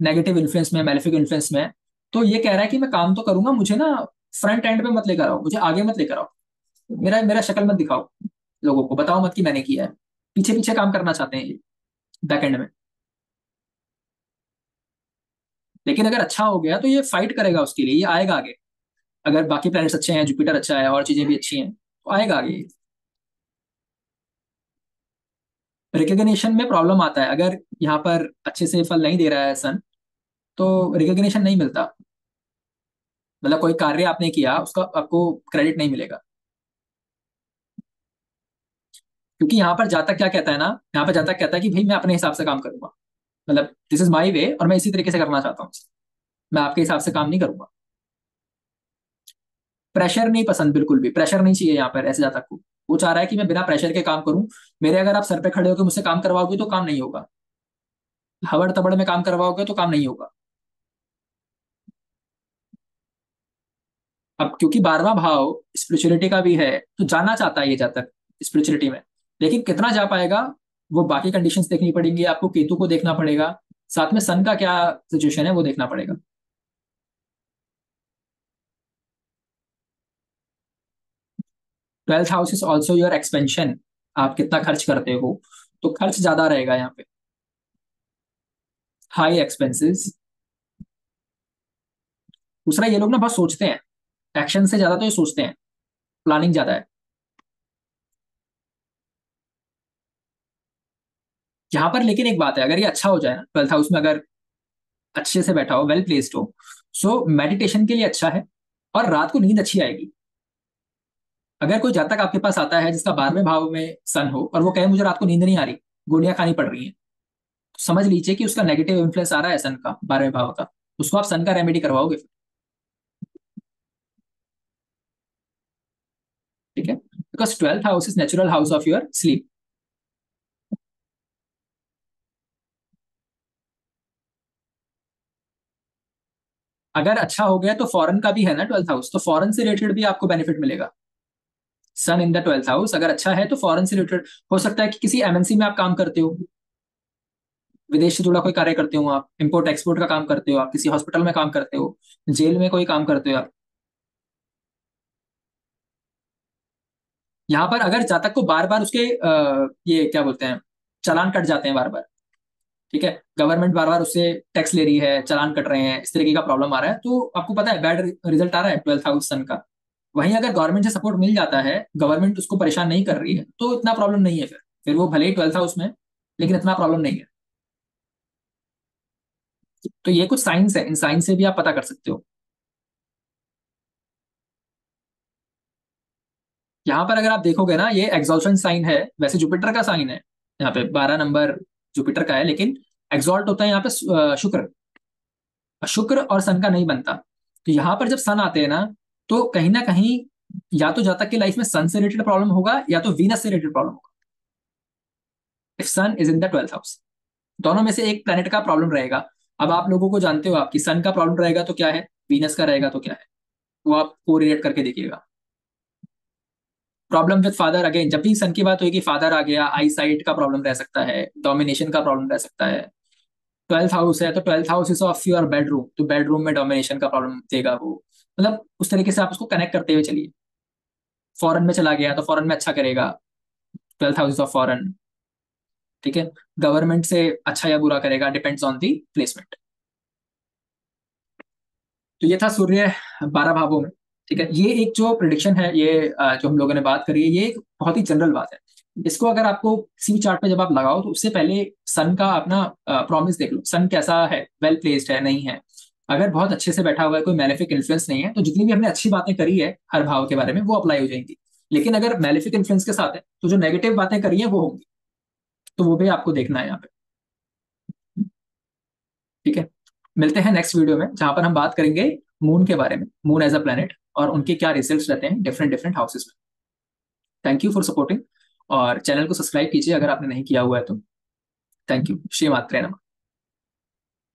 नेगेटिव इन्फ्लुएंस में, मैलेफिक इन्फ्लुएंस में है, तो ये कह रहा है कि मैं काम तो करूंगा, मुझे ना फ्रंट एंड पे मत लेकर आओ, मुझे आगे मत लेकर आओ, मेरा मेरा शक्ल मत दिखाओ, लोगों को बताओ मत कि मैंने किया है। पीछे पीछे काम करना चाहते हैं ये, बैक एंड में। लेकिन अगर अच्छा हो गया तो ये फाइट करेगा उसके लिए, ये आएगा आगे। अगर बाकी प्लैनेट्स अच्छे हैं, जुपिटर अच्छा है और चीजें भी अच्छी हैं, तो आएगा आगे। रिकग्निशन में प्रॉब्लम आता है, अगर यहाँ पर अच्छे से फल नहीं दे रहा है सन, तो रिकग्निशन नहीं मिलता। मतलब कोई कार्य आपने किया, उसका आपको क्रेडिट नहीं मिलेगा। क्योंकि यहाँ पर जातक क्या कहता है ना, यहाँ पर जातक कहता है कि भाई मैं अपने हिसाब से काम करूंगा, मतलब दिस इज माई वे और मैं इसी तरीके से करना चाहता हूँ, मैं आपके हिसाब से काम नहीं करूंगा। प्रेशर नहीं पसंद, बिल्कुल भी प्रेशर नहीं चाहिए यहाँ पर ऐसे जातक को। वो चाह रहा है कि मैं बिना प्रेशर के काम करूं। मेरे अगर आप सर पे खड़े होकर मुझसे काम करवाओगे तो काम नहीं होगा, हवड़ तबड़ में काम करवाओगे तो काम नहीं होगा। अब क्योंकि 12वां भाव स्पिरिचुअलिटी का भी है, तो जाना चाहता है ये जातक स्पिरिचुअलिटी में। लेकिन कितना जा पाएगा, वो बाकी कंडीशंस देखनी पड़ेंगी आपको, केतु को देखना पड़ेगा, साथ में सन का क्या सिचुएशन है वो देखना पड़ेगा। 12th house is also your expansion. आप कितना खर्च करते हो, तो खर्च ज्यादा रहेगा यहाँ पे, हाई एक्सपेंसेस। दूसरा, ये लोग ना बहुत सोचते हैं, एक्शन से ज्यादा तो ये सोचते हैं, प्लानिंग ज्यादा है। यहाँ पर लेकिन एक बात है, अगर ये अच्छा हो जाए ना 12th हाउस में, अगर अच्छे से बैठा हो, वेल प्लेस्ड हो, सो मेडिटेशन के लिए अच्छा है, और रात को नींद अच्छी आएगी। अगर कोई जातक आपके पास आता है जिसका 12वें भाव में सन हो, और वो कहे मुझे रात को नींद नहीं आ रही, गोलियां खानी पड़ रही हैं, तो समझ लीजिए कि उसका नेगेटिव इन्फ्लुएंस आ रहा है सन का, 12वें भाव का। उसको आप सन का रेमेडी करवाओगे फिर। ठीक है, because 12th house is natural house of your sleep. अगर अच्छा हो गया तो फॉरेन का भी है ना 12th हाउस, तो फॉरेन से रिलेटेड भी आपको बेनिफिट मिलेगा। सन इन द 12th हाउस अगर अच्छा है तो फॉरेन से रिलेटेड हो सकता है कि किसी एमएनसी में आप काम करते हो, विदेश से जुड़ा कोई कार्य करते हो, आप इम्पोर्ट एक्सपोर्ट का काम करते हो, आप किसी हॉस्पिटल में काम करते हो, जेल में कोई काम करते हो आप। यहाँ पर अगर जातक को बार बार उसके ये क्या बोलते हैं, चालान कट जाते हैं बार बार। ठीक है, गवर्नमेंट बार बार उससे टैक्स ले रही है, चालान कट रहे हैं, इस तरीके का प्रॉब्लम आ रहा है, तो आपको पता है बैड रिजल्ट आ रहा है 12th हाउस सन का। वहीं अगर गवर्नमेंट से सपोर्ट मिल जाता है, गवर्नमेंट उसको परेशान नहीं कर रही है, तो इतना प्रॉब्लम नहीं है। फिर वो भले ही 12th हाउस में, लेकिन इतना प्रॉब्लम नहीं है। तो ये कुछ साइंस है, इन साइंस से भी आप पता कर सकते हो। यहाँ पर अगर आप देखोगे ना, ये एग्जॉल्शन साइन है, वैसे जुपिटर का साइन है, यहाँ पे 12 नंबर जुपिटर का है, लेकिन एग्जॉल्ट होता है यहाँ पे शुक्र। शुक्र और सन का नहीं बनता। तो यहाँ पर जब सन आते हैं तो कहीं ना कहीं या तो जातक की लाइफ में सन से रिलेटेड प्रॉब्लम होगा या तो वीनस से रिलेटेड प्रॉब्लम होगा, if sun is in the 12th house. दोनों में से एक प्लेनेट का प्रॉब्लम रहेगा। अब आप लोगों को जानते हो, आपकी सन का प्रॉब्लम रहेगा तो क्या है, वीनस का रहेगा तो क्या है, वो आप कोरिलेट करके देखिएगा। प्रॉब्लम विद फादर, अगेन जब भी सन की बात होगी फादर आ गया, आई साइट का प्रॉब्लम रह सकता है, डोमिनेशन का प्रॉब्लम रह सकता है। 12th हाउस है तो 12th house is of your bedroom, तो बेडरूम में डोमिनेशन का प्रॉब्लम देगा वो। मतलब उस तरीके से आप उसको कनेक्ट करते हुए चलिए। फॉरेन में चला गया तो फॉरेन में अच्छा करेगा, 12th हाउस ऑफ फॉरेन। ठीक है, गवर्नमेंट से अच्छा या बुरा करेगा, डिपेंड्स ऑन दी प्लेसमेंट। तो ये था सूर्य 12 भावों में। ठीक है, ये एक जो प्रिडिक्शन है, ये जो हम लोगों ने बात करी है, ये एक बहुत ही जनरल बात है। इसको अगर आपको किसी भी चार्ट पे जब आप लगाओ तो उससे पहले सन का अपना प्रॉमिस देख लो, सन कैसा है, वेल प्लेस्ड है नहीं है। अगर बहुत अच्छे से बैठा हुआ है, कोई मैलेफिक इन्फ्लुएंस नहीं है, तो जितनी भी हमने अच्छी बातें करी है हर भाव के बारे में वो अप्लाई हो जाएंगी। लेकिन अगर मैलेफिक इन्फ्लुएंस के साथ है तो जो नेगेटिव बातें करी है वो होंगी। तो वो भी आपको देखना है यहाँ पे। ठीक है, मिलते हैं नेक्स्ट वीडियो में जहां पर हम बात करेंगे मून के बारे में, मून एज अ प्लेनेट और उनके क्या रिजल्ट्स रहते हैं डिफरेंट डिफरेंट हाउसेस में। थैंक यू फॉर सपोर्टिंग, और चैनल को सब्सक्राइब कीजिए अगर आपने नहीं किया हुआ है तो। थैंक यू, श्री मात्रे नमः।